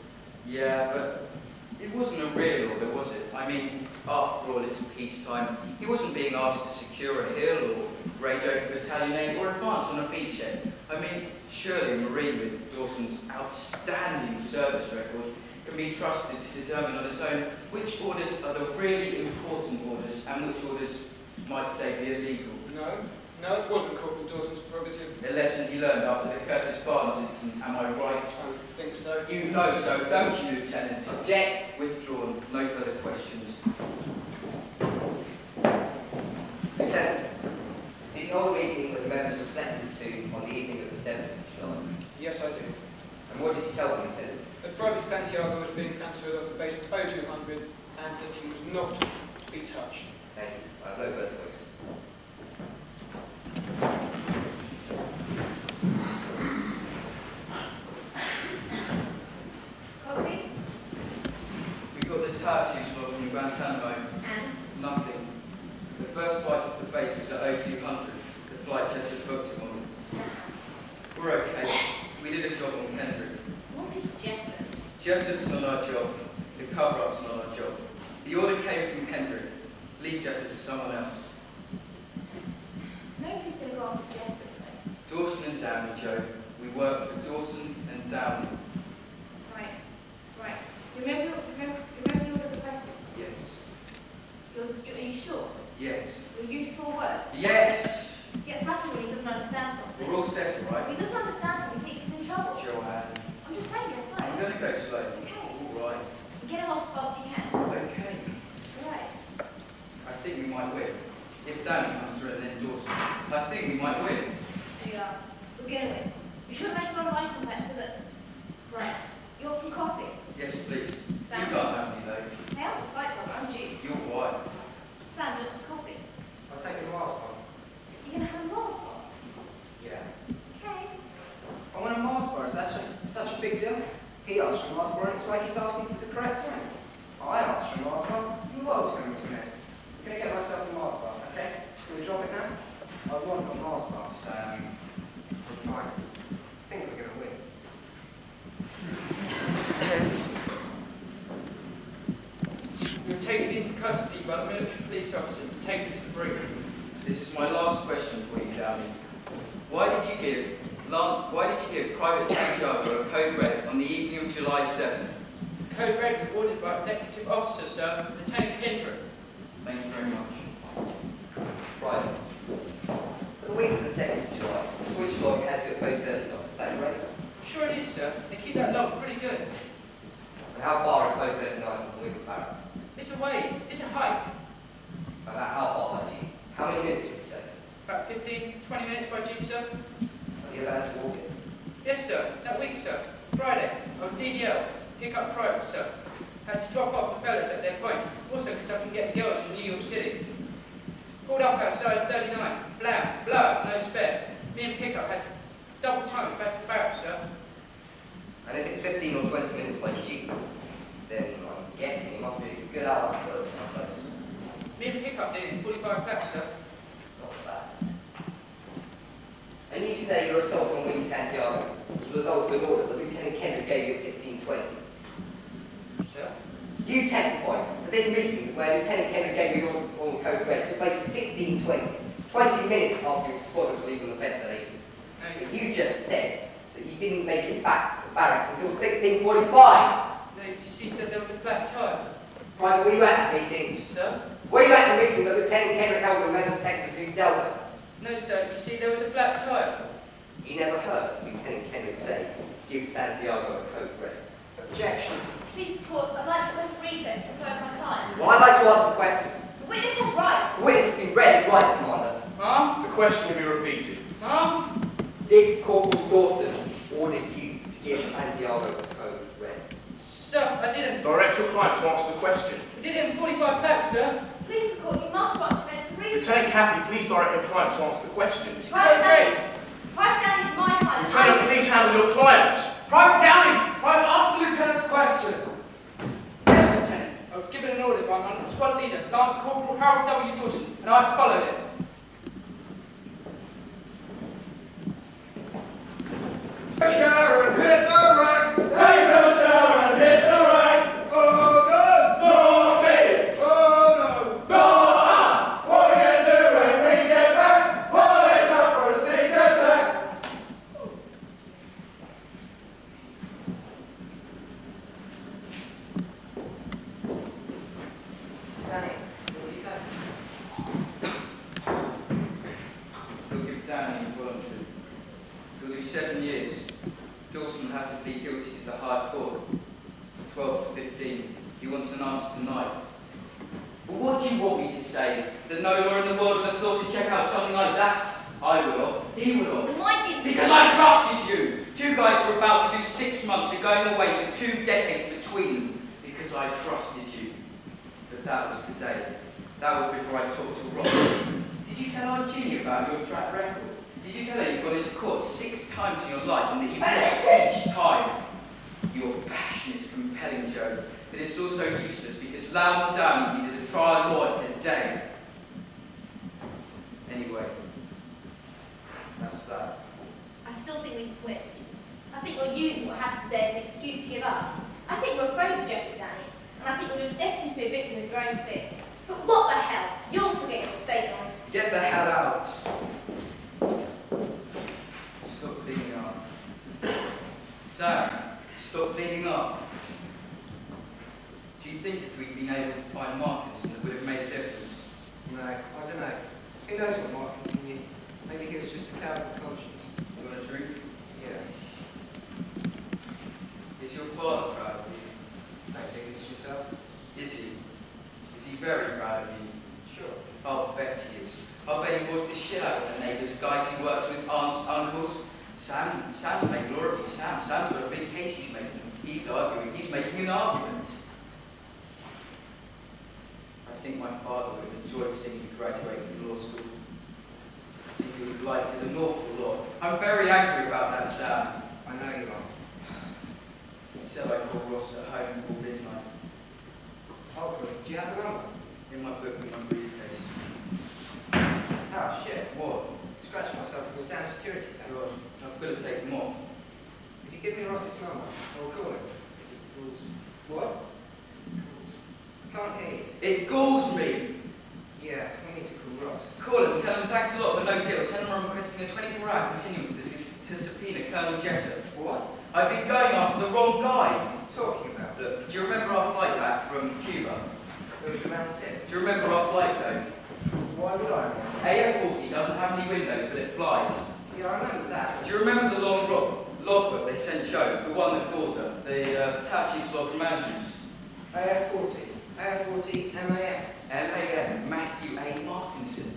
Yeah, but it wasn't a real order, was it? I mean, after all, it's peacetime. He wasn't being asked to secure a hill or raid over battalion aid or advance on a beachhead. I mean, surely a Marine with Dawson's outstanding service record can be trusted to determine on his own which orders are the really important orders and which orders might say be illegal. No, it wasn't Corporal Dawson's prerogative. A lesson he learned after the Curtis Barnes incident, am I right? I think so. You know so, don't you, Lieutenant? Object. Withdrawn. No further questions. Lieutenant, did you hold a meeting with the members of Second Platoon on the evening of the 7th of July? Yes, I do. And what did you tell them, Lieutenant? That Private Santiago was being transferred off the base at 0200 and that he was not to be touched. Thank you. I have no further questions. Copy? We got the tattoos from you Guantanamo. And? Nothing. The first flight off the base was at 0200. The flight test had booked him on. We're okay. We did a job on Kendrick. What is Jessup? Jessup's not our job. The cover-up's not our job. The order came from Kendrick. Leave Jessup to someone else. Nobody's going to go after Jessup, though. Dawson and Downey, Joe. We work for Dawson and Downey. Right. Remember the order of the questions? Yes. Are you sure? Yes. Your useful words? Yes! Gets rattled when he doesn't understand something. We're all set, all right? If he doesn't understand something, he thinks he's in trouble. Joanne. I'm just saying, go slow. I'm going to go slow. Okay. All right. Get it off as fast as you can. Okay. Right. I think we might win. If Downey comes through and then Dawson, I think we might win. Here you are. We're going to win. You should make it on eye contact so that... Right. You want some coffee? Yes, please. Sam? You can't have me, though. Hey, I'm a slight brother. I'm juice. You're white. Sam, you want some coffee? I'll take a Mars bar. You're going to have a Mars bar? Yeah. Okay. I want a Mars bar. Is that such a big deal? He asked for a Mars bar, and it's like he's asking for the correct one. I asked for a Mars bar. Who else going to me? I'm going to get myself a Mars bar, okay? Can we drop it now? I want a Mars bar, Sam. Fine. I think we're going to win. You were taken into custody by the military police officer and taken to the brig. This is my last question for you, Downey. Why did you give Private Secretary Santiago of Code Red on the evening of July 7th. Code Red was ordered by Executive Officer, sir, Lieutenant Kendrick. Thank you very much. Right. For the week of the 2nd of July, the switch log has your post 30 on. Is that correct? Sure it is, sir. They keep that log pretty good. And how far are post 39 from the Winwood Barracks? It's a ways. It's a hike. About how far by jeep? How many minutes would you say? About 15, 20 minutes by jeep, sir. Are you allowed to walk it? Yes, sir. That week, sir. Friday. I was DDL. Pick up private, sir. Had to drop off the fellas at their point. Also, because I can get the girls from New York City. Pulled up outside 39. Blow, no spare. Me and Pickup had to double time it back to barracks, sir. And if it's 15 or 20 minutes by jeep, then I'm guessing it must be a good hour to go to my place. Me and Pickup did it in 45 flaps, sir. Not bad. And you say your assault on Willie Santiago was the result of an order that Lieutenant Kendrick gave you at 1620. Sir? You testified that this meeting where Lieutenant Kendrick gave you orders on Code Red took place at 1620, 20 minutes after your squadron was leaving the fence that evening. But you just said that you didn't make it back to the barracks until 1645. No, you see, sir, there was a flat tire. Private, were you at that meeting? Sir? Were you at the meeting that Lieutenant Kendrick held with members of Sector 2 Delta? No, sir, you see, there was a flat tire. You never heard Lieutenant Kendrick say, give Santiago a Code Red. Objection. Please, court, I'd like to request recess to refer my client. Well, I'd like to answer the question. The witness has rights. The witness has been read his rights, Commander. Huh? The question will be repeated. Huh? Did Corporal Dawson order you to give Santiago a Code Red? Sir, I didn't. Direct your client to answer the question. I did it in 45 flaps, sir. Please, the court, you must want to commence a recess. Lieutenant Cathy, please direct your client to answer the question. Private Danny. Private Danny is my client. Lieutenant, please handle your client. Private Downing! Private, answer Lieutenant's question. Yes, Lieutenant. I was given an order by my squad leader, Lance Corporal Harold W. Dawson, and I followed it. Sharon, hit the rack! Take a Sharon, hit the rack! Oh no, no me! Oh no, no us! What we gonna do when we get back? Polish up for a sneak attack! Danny, what did you say? We'll give Danny voluntary. He'll do 7 years. Dawson had to plead guilty to the hard court. 12 to 15. He wants an answer tonight. But what do you want me to say? That no one in the world would have thought to check out something like that? I will. He will. Then why didn't Because I trusted you. 2 guys were about to do 6 months and going away with 2 decades between them. Because I trusted you. But that was today. That was before I talked to Ross. Did you tell Aunt Ginny about your track record? Did you tell her you've gone into court 6 times in your life and that you've lost each time? Your passion is compelling, Joe, but it's also useless because Lamb Down needed a trial lawyer today. Anyway, that's that. I still think we can win. I think you're using what happened today as an excuse to give up. I think you're afraid of Jessica, Danny, and I think you're just destined to be a victim of your own fear. But what the hell? You'll still get your statement. Get the hell out. Stop bleeding up. Sam, stop bleeding up. Do you think if we'd been able to find Marcus, it would have made a difference? No, I don't know. Who knows what Marcus knew? Maybe he was just a coward of conscience. You want a drink? Yeah. Is your father proud of you? Don't think this is yourself. Is he? Is he very proud of you? Sure. I'll bet he is. I'll bet he boils the shit out of the neighbours, guys he works with, aunts, uncles. Sam's making law of you. Sam's got a big case he's making. He's arguing. He's making an argument. I think my father would have enjoyed seeing you graduate from law school. I think he would have liked it an awful lot. I'm very angry about that, Sam. I know you are. He said I'd call Ross at home before midnight. Oh, good. Do you have the number? In my book in my briefcase. Oh, shit. What? Scratching myself with your damn security tag. God, I've got to take them off. If you give me Ross's number, I'll call him. What? I can't hear you. It galls me. Yeah, we need to call Ross. Call him, tell him thanks a lot, but no deal. Tell him I'm requesting a 24-hour continuance to subpoena Colonel Jessup. What? I've been going after the wrong guy. What are you talking about? Look, do you remember our flight back from Cuba? It was around 6. Do you remember our flight though? Why would I? AF-40 doesn't have any windows, but it flies. Yeah, I remember that. Do you remember the long logbook they sent Joe, the one that caused her, the Tachi's Lodge Mountains? AF-40. AF-40 MAF. M.A.M. Matthew A. Markinson.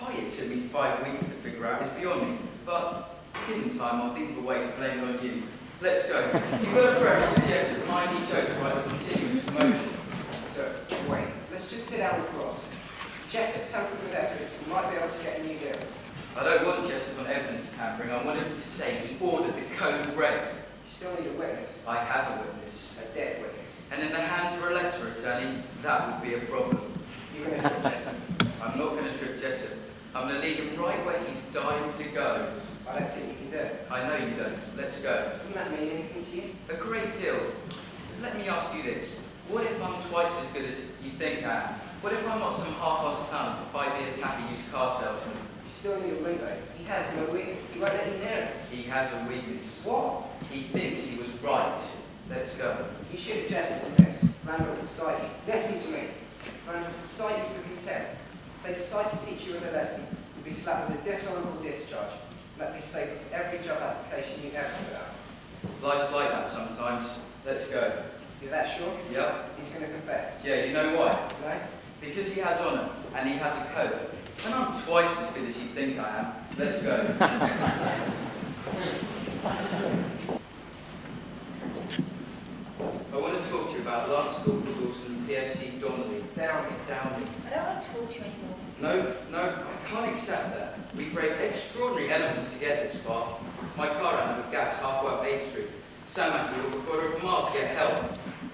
Why it took me 5 weeks to figure out is beyond me, but given time, I'll think of a way to blame it on you. Let's go. You've got a prayer for Jess and I need Joe to write a continuous promotion. Look, wait. Let's just sit down and cross. Jessup tampered with evidence. We might be able to get a new deal. I don't want Jessup on evidence tampering. I want him to say he ordered the code red. You still need a witness. I have a witness. A dead witness. And in the hands of a lesser attorney, that would be a problem. You're going to trip Jessup. I'm not going to trip Jessup. I'm going to lead him right where he's dying to go. I don't think you can do it. I know you don't. Let's go. Doesn't that mean anything to you? A great deal. Let me ask you this. What if I'm twice as good as you think I am? What if I'm not some half-assed clown for 5 years happy used car salesman? You still need a window. He has no weakness. He won't let you near it. He has a weakness. What? He thinks he was right. Let's go. You should have Jessup on this. Randolph will cite you. Listen to me. Randolph will cite you for contempt. If they decide to teach you with a lesson, you'll be slapped with a dishonourable discharge. That be stapled to every job application you ever put out. Life's like that sometimes. Let's go. You're that sure? Yep. He's going to confess. Yeah, you know why? No? Because he has honour, and he has a code. And I'm twice as good as you think I am. Let's go. I want to talk to you about Lance Corporal Wilson, PFC Donnelly. Downey. I don't want to talk to you anymore. No, I can't accept that. We braved extraordinary elements to get this far. My car ran out of gas halfway up A Street. Sam had to walk a quarter of a mile to get help.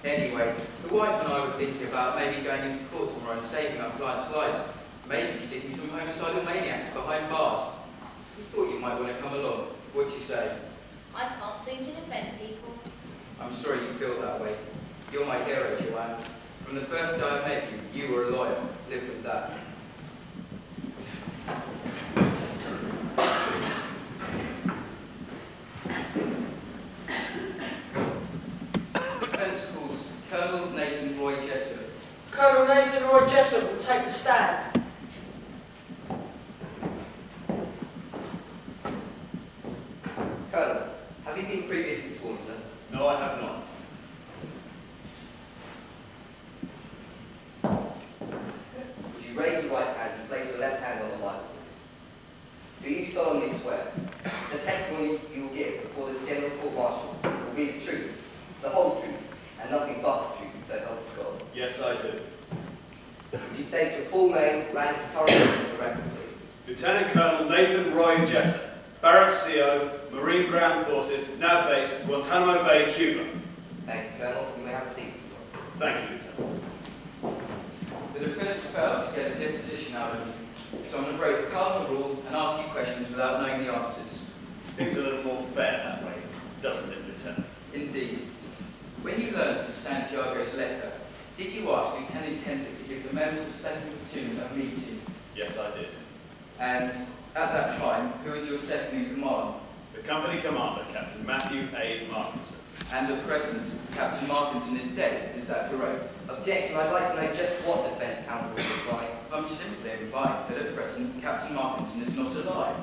Anyway, the wife and I were thinking about maybe going into court tomorrow and saving our clients' lives. Maybe sticking some homicidal maniacs behind bars. We thought you might want to come along. What'd you say? I can't seem to defend people. I'm sorry you feel that way. You're my hero, Joanne. From the first day I met you, you were a lawyer. Live with that. Defence calls Colonel Nathan Roy Jessup. Colonel Nathan Roy Jessup will take the stand. Colonel, have you been previously sworn, sir? No, I have not. Would you raise your right hand and place your left hand on the Bible, please? Do you solemnly swear the testimony you will give before this General Court-Martial will be the truth, the whole truth, and nothing but the truth, so help you God? Yes, I do. Would you state your full name, rank, and current for the record, please? Lieutenant Colonel Nathan Roy Jessup, Barracks CO, Marine Ground Forces, Nav Base, Guantanamo Bay, Cuba. Thank you, Colonel. You may have a seat. Thank you, Lieutenant. The defence failed to get a deposition out of you, so I'm going to break the cardinal rule and ask you questions without knowing the answers. Seems a little more fair that way, doesn't it, Lieutenant? Indeed. When you learned of Santiago's letter, did you ask Lieutenant Kendrick to give the members of 2nd Platoon a meeting? Yes, I did. And at that time, who was your second in command? The company commander, Captain Matthew A. Markinson. And at present, Captain Markinson is dead, is that correct? Objection. I'd like to know just what defence counsel is replying. I'm simply implying that at present, Captain Markinson is not alive.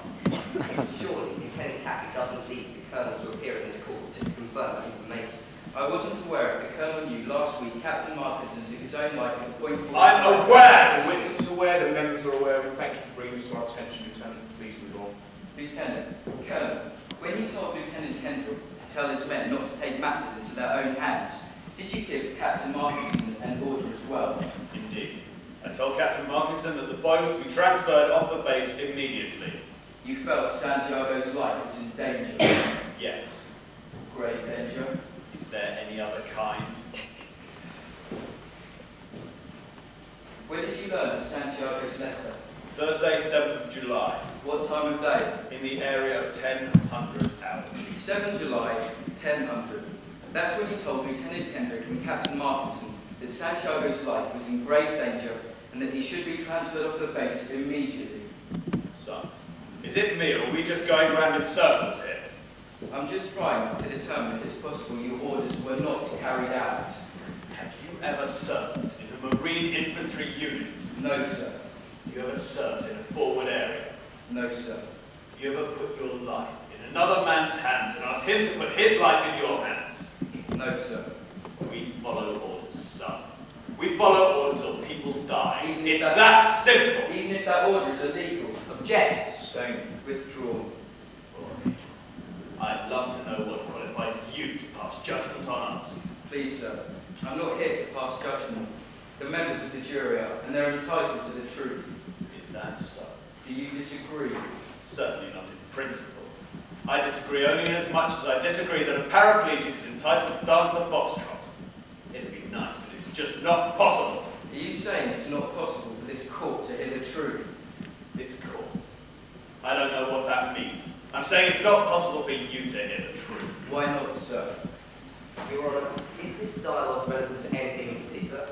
Surely, Lieutenant Cappy doesn't need the Colonel to appear in this court just to confirm that information. I wasn't aware if the Colonel knew last week Captain Markinson took his own life at a point forward. I'm aware! The witness is aware, the members are aware. We thank you for bringing this to our attention, Lieutenant. Please move on. Lieutenant, Colonel, when you told Lieutenant Kendrick to tell his men not to take matters into their own hands, did you give Captain Markinson an order as well? Indeed. I told Captain Markinson that the boy was to be transferred off the base immediately. You felt Santiago's life was in danger? Yes. Great danger. Is there any other kind? When did you learn of Santiago's letter? Thursday, 7th of July. What time of day? In the area of 1000 hours. 7 July, 1000. That's when you told Lieutenant Kendrick and Captain Markinson that Santiago's life was in grave danger and that he should be transferred off the base immediately. Son, is it me or are we just going round in circles here? I'm just trying to determine if it's possible your orders were not carried out. Have you ever served in a Marine infantry unit? No, sir. You ever served in a forward area? No, sir. You ever put your life in another man's hands and asked him to put his life in your hands? No, sir. We follow orders, son. We follow orders or people die. Even if It's that simple. Even if that order is illegal. Object. Sustained. Withdrawn. Boy, I'd love to know what qualifies you to pass judgment on us. Please, sir. I'm not here to pass judgment. The members of the jury are, and they're entitled to the truth. Is that so? Do you disagree? Certainly not in principle. I disagree only in as much as I disagree that a paraplegic is entitled to dance the foxtrot. It'd be nice, but it's just not possible. Are you saying it's not possible for this court to hear the truth? This court? I don't know what that means. I'm saying it's not possible for you to hear the truth. Why not, sir? Your Honour, is this dialogue relevant to anything in particular?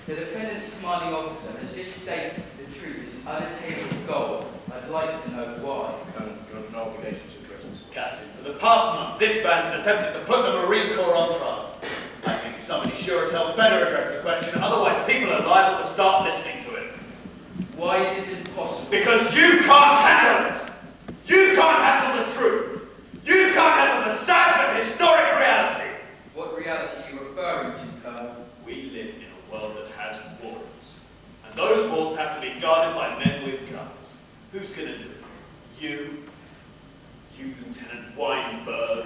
The defendant's commanding officer has just stated the truth is an unattainable goal. I'd like to know why. Colonel, you have no obligation to address this. Captain, for the past month, this band has attempted to put the Marine Corps on trial. I think somebody sure as hell better address the question, otherwise people are liable to start listening to it. Why is it impossible? Because you can't handle it! You can't handle the truth! You can't handle the sad but historic reality! What reality are you referring to, Colonel? We live in a world that has walls. And those walls have to be guarded by men with guns. Who's going to do it? You, Lieutenant Weinberg.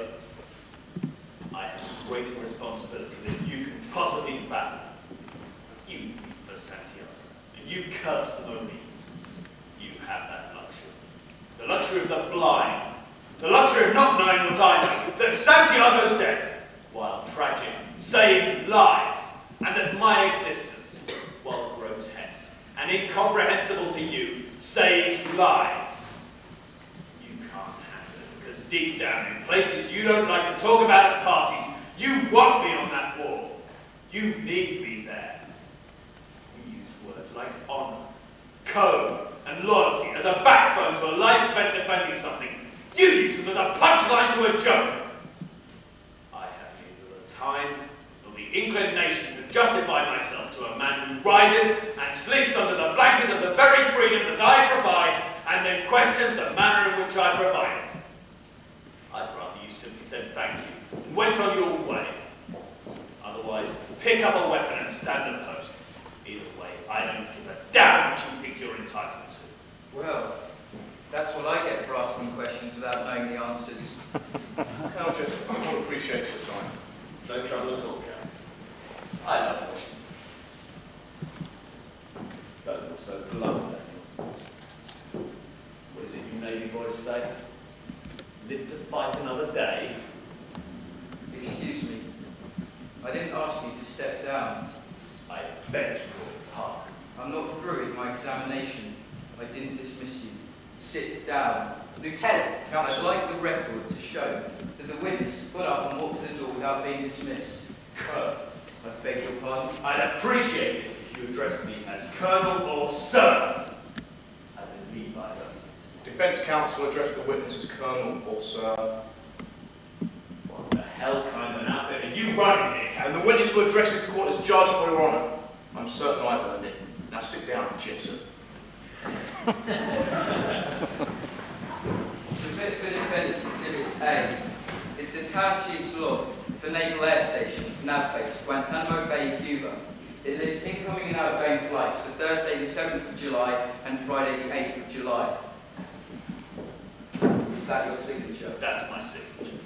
I have a greater responsibility than you can possibly fathom. You leave for Santiago, and you curse the Marines. You have that luxury. The luxury of the blind. The luxury of not knowing what I know, that Santiago's death, while tragic, saved lives, and that my existence, while grotesque and incomprehensible to you, saves lives. You can't handle it because deep down in places you don't like to talk about at parties, you want me on that wall. You need me there. We use words like honour, code, and loyalty as a backbone to a life spent defending something. You use them as a punchline to a joke. I have neither the time nor the inclination to justify myself to a man who rises and sleeps under the blanket of the very freedom that I provide and then questions the manner in which I provide it. I'd rather you simply said thank you and went on your way. Otherwise, pick up a weapon and stand a post. Either way, I don't give a damn what you think you're entitled to. Well, that's what I get for asking questions without knowing the answers. Colonel Jessup, I will appreciate your time. No trouble at all, Captain. I love Washington. Don't look so blunt, Daniel. What is it you Navy boys say? Live to fight another day? Excuse me. I didn't ask you to step down. I beg your pardon. I'm not through with my examination. I didn't dismiss you. Sit down. Lieutenant. I'd like the record to show that the witness got up and walked to the door without being dismissed. Colonel. I beg your pardon. I'd appreciate it if you addressed me as Colonel or Sir. I believe I don't. Defence counsel addressed the witness as Colonel or Sir. What the hell kind of an outfit are you running here, And Captain? the witness will address this court as Judge or Your Honour. I'm certain I've earned it. Now sit down, Jessup. Submit for defence Exhibit A is the Town Chief's log for Naval Air Station, nav base, Guantanamo Bay, Cuba. It lists incoming and outgoing flights for Thursday the 7th of July and Friday the 8th of July. Is that your signature? That's my signature.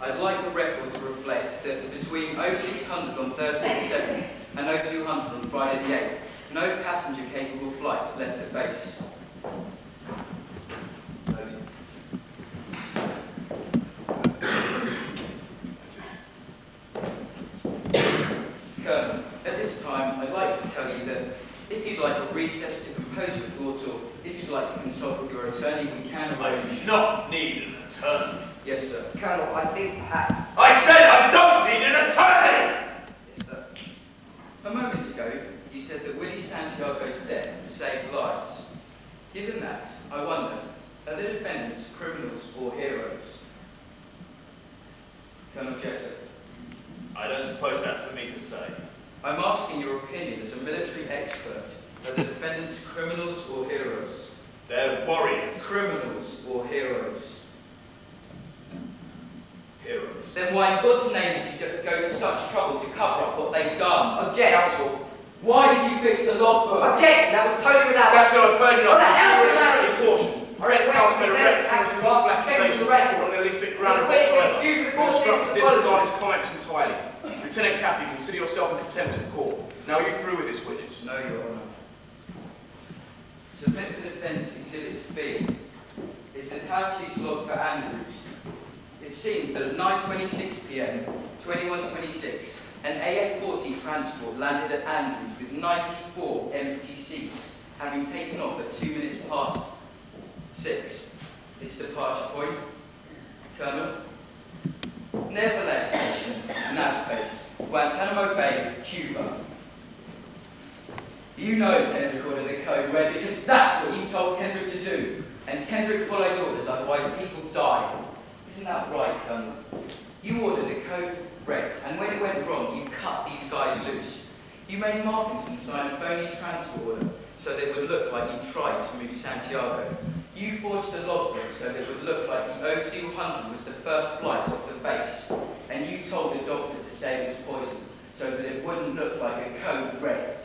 I'd like the record to reflect that between 0600 on Thursday the 7th and 0200 on Friday the 8th, no passenger-capable flights left the base. Colonel, at this time, I'd like to tell you that if you'd like a recess to compose your thoughts, or if you'd like to consult with your attorney, we can I arrange. do not need an attorney. Yes, sir. Colonel, I think perhaps... I said I don't need an attorney! Yes, sir. A moment ago, you said that Willie Santiago's death saved lives. Given that, I wonder, are the defendants criminals or heroes? Colonel Jessup. I don't suppose that's for me to say. I'm asking your opinion as a military expert. Are the defendants criminals or heroes? They're warriors. Criminals or heroes? Heroes. Then why in God's name did you go to such trouble to cover up what they'd done? Objection. Why did you fix the logbook? Objection, that was totally without... That's our third What the hell was that? caution. Our ex-councilman erects and responsible accusation on the least bit ground of whatsoever. Excuse the We instruct to disregard court. his comments entirely. Lieutenant Caffey, consider yourself in contempt of court. Now are you through with this witness? No, Your Honour. Submit for defence Exhibit B. It's the town chief's log for Andrews. It seems that at 9:26 p.m, 21:26, an AF-40 transport landed at Andrews with 94 empty seats, having taken off at 2 minutes past 6. Its departure point, Colonel. Neverland Station, nav base, Guantanamo Bay, Cuba. You know Kendrick ordered the code red because that's what you told Kendrick to do. And Kendrick follows orders, otherwise people die. Isn't that right, Colonel? You ordered the code red, and when it went wrong, you cut these guys loose. You made Markinson sign a phony transfer order so that it would look like you tried to move Santiago. You forged the logbook so that it would look like the O200 was the first flight off the base. And you told the doctor to say it was poison so that it wouldn't look like a code red.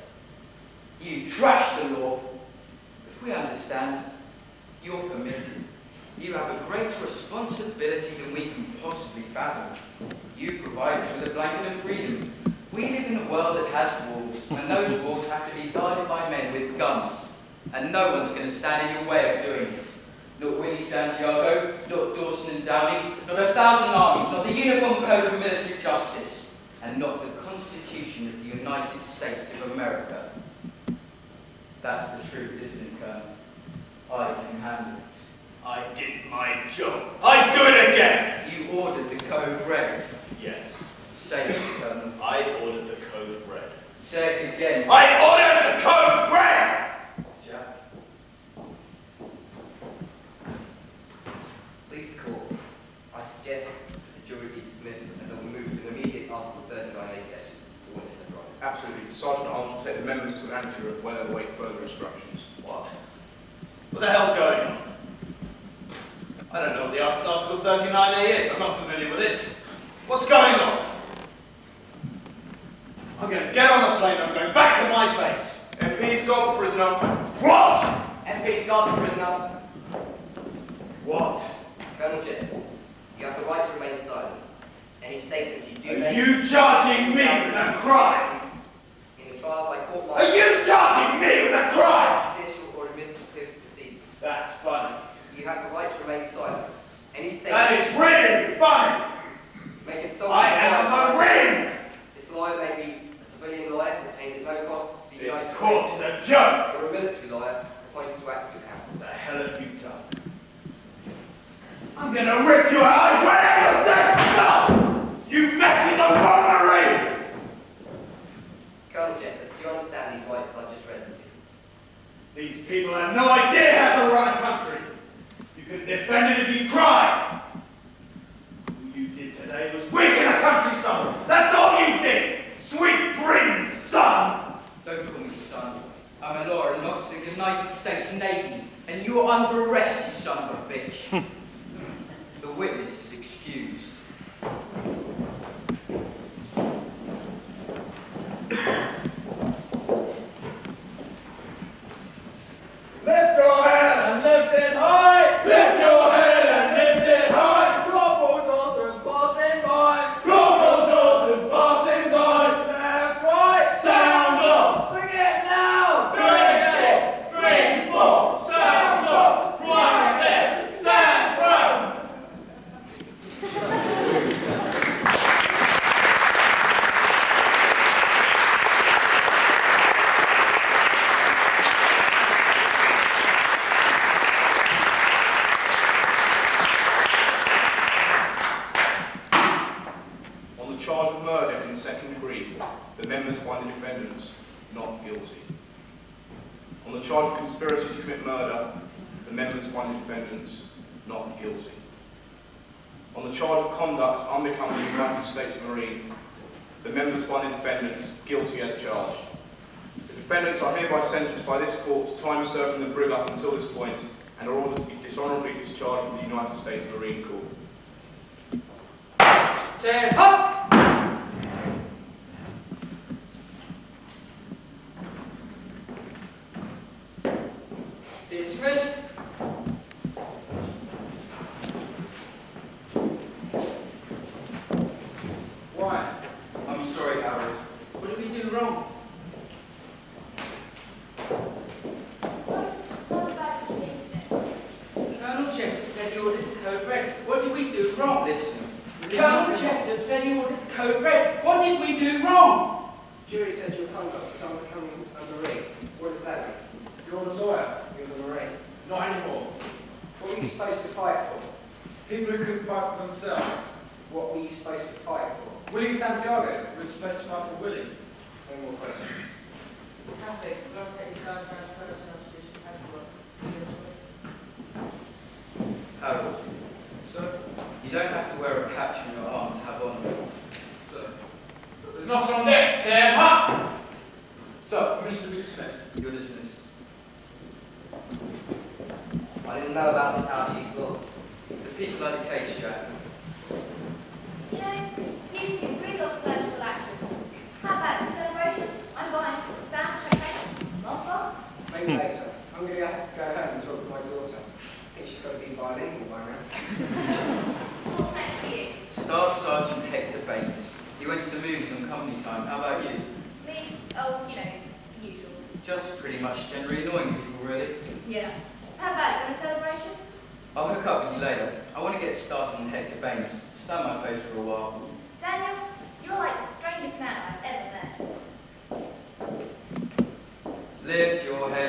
You trashed the law, but we understand. You're permitted. You have a greater responsibility than we can possibly fathom. You provide us with a blanket of freedom. We live in a world that has walls, and those walls have to be guarded by men with guns. And no one's going to stand in your way of doing it. Not Willie Santiago, not Dawson and Downey, not 1,000 armies, not the Uniform Code of Military Justice, and not the Constitution of the United States of America. That's the truth, isn't it, Colonel? I can handle it. I did my job. I'd do it again! You ordered the code red. Yes. Say it, Colonel. I ordered the code red. Say it again. I ordered the code red! Jack. Please the court. I suggest the jury be dismissed and that we move to an immediate Article 39A section for witness and driver. Absolutely. The Sergeant at Arms will take the members to an anteroom where they'll await further instructions. What? What the hell's going on? I don't know what the Article 39A is. I'm not familiar with it. What's going on? I'm going to get on the plane. I'm going back to my base. MP's got the prisoner. What? MP's got the prisoner. What? Colonel Jessup, you have the right to remain silent. Any statements you do Are make... you charging me with a crime? In a trial by court law... Are you charging me with a crime? Judicial or administrative proceedings. That's funny. You have the right to remain silent. Any statement... That is really funny. Make a song... I am a Marine. This lawyer may be a civilian lawyer contained at no cost to the United This States. court is a joke. Or a military lawyer appointed to act as your counsel. What the hell have you done? I'm gonna rip your eyes right out of that skull! You mess with the wrong Marine! Colonel Jessup, do you understand these rights that I've just read with you? These people have no idea how to run a country. You can defend it if you try. All you did today was weaken a country, son. That's all you did. Sweet dreams, son. Don't call me son. I'm a lawyer in the United States Navy, and you're under arrest, you son of a bitch. The witness is excused. Lift your head and lift it high. Lift your head and lift it high. Global Dawson's passing by. Global Dawson's passing by. Left, right, sound up. Sing it loud. 3, 4, 3, 4. Sound up. Right, left, stand firm. On the charge of murder in the second degree, the members find the defendants not guilty. On the charge of conspiracy to commit murder, the members find the defendants not guilty. On the charge of conduct unbecoming a United States Marine, the members find the defendants guilty as charged. The defendants are hereby sentenced by this court to time served in the brig up until this point and are ordered to be dishonourably discharged from the United States Marine Corps. Stand up! Dismissed. Why? I'm sorry, Harold. What did we do wrong? Colonel Jessup said he ordered the code red. What did we do wrong? Listen. Colonel Jessup said he ordered the code red. What did we do wrong? Jury said your conduct was unbecoming a Marine. What does that mean? You're the lawyer. You're the Marine. Not anymore. What were you supposed to fight for? People who couldn't fight for themselves. What were you supposed to fight for? Willie Santiago was supposed to fight for Willie. No more questions. Perfect. We're going to take the guys down to personal position paperwork. Harold, Sir? you don't have to wear a patch on your arm to have honour. Sir? There's an officer on deck. Stand up! Sir, permission to be dismissed. You're dismissed. I didn't know about the Tower Chief's law. The people had a case, Jack. You know, you two really ought to learn to relax it. How about the celebration? I'm buying. Sam, champagne. Last one? Maybe later. I'm going to go home and talk with my daughter. I think she's got to be bilingual by now. So what's next for you? Staff Sergeant Hector Bates. He went to the movies on company time. How about you? Me? Oh, you know, usual. Just pretty much generally annoying people, really. Yeah. So how about it? A celebration? I'll hook up with you later. I want to get started on Hector Bates. Stand my post for a while. Daniel, you're like the strangest man I've ever met. Lift your head.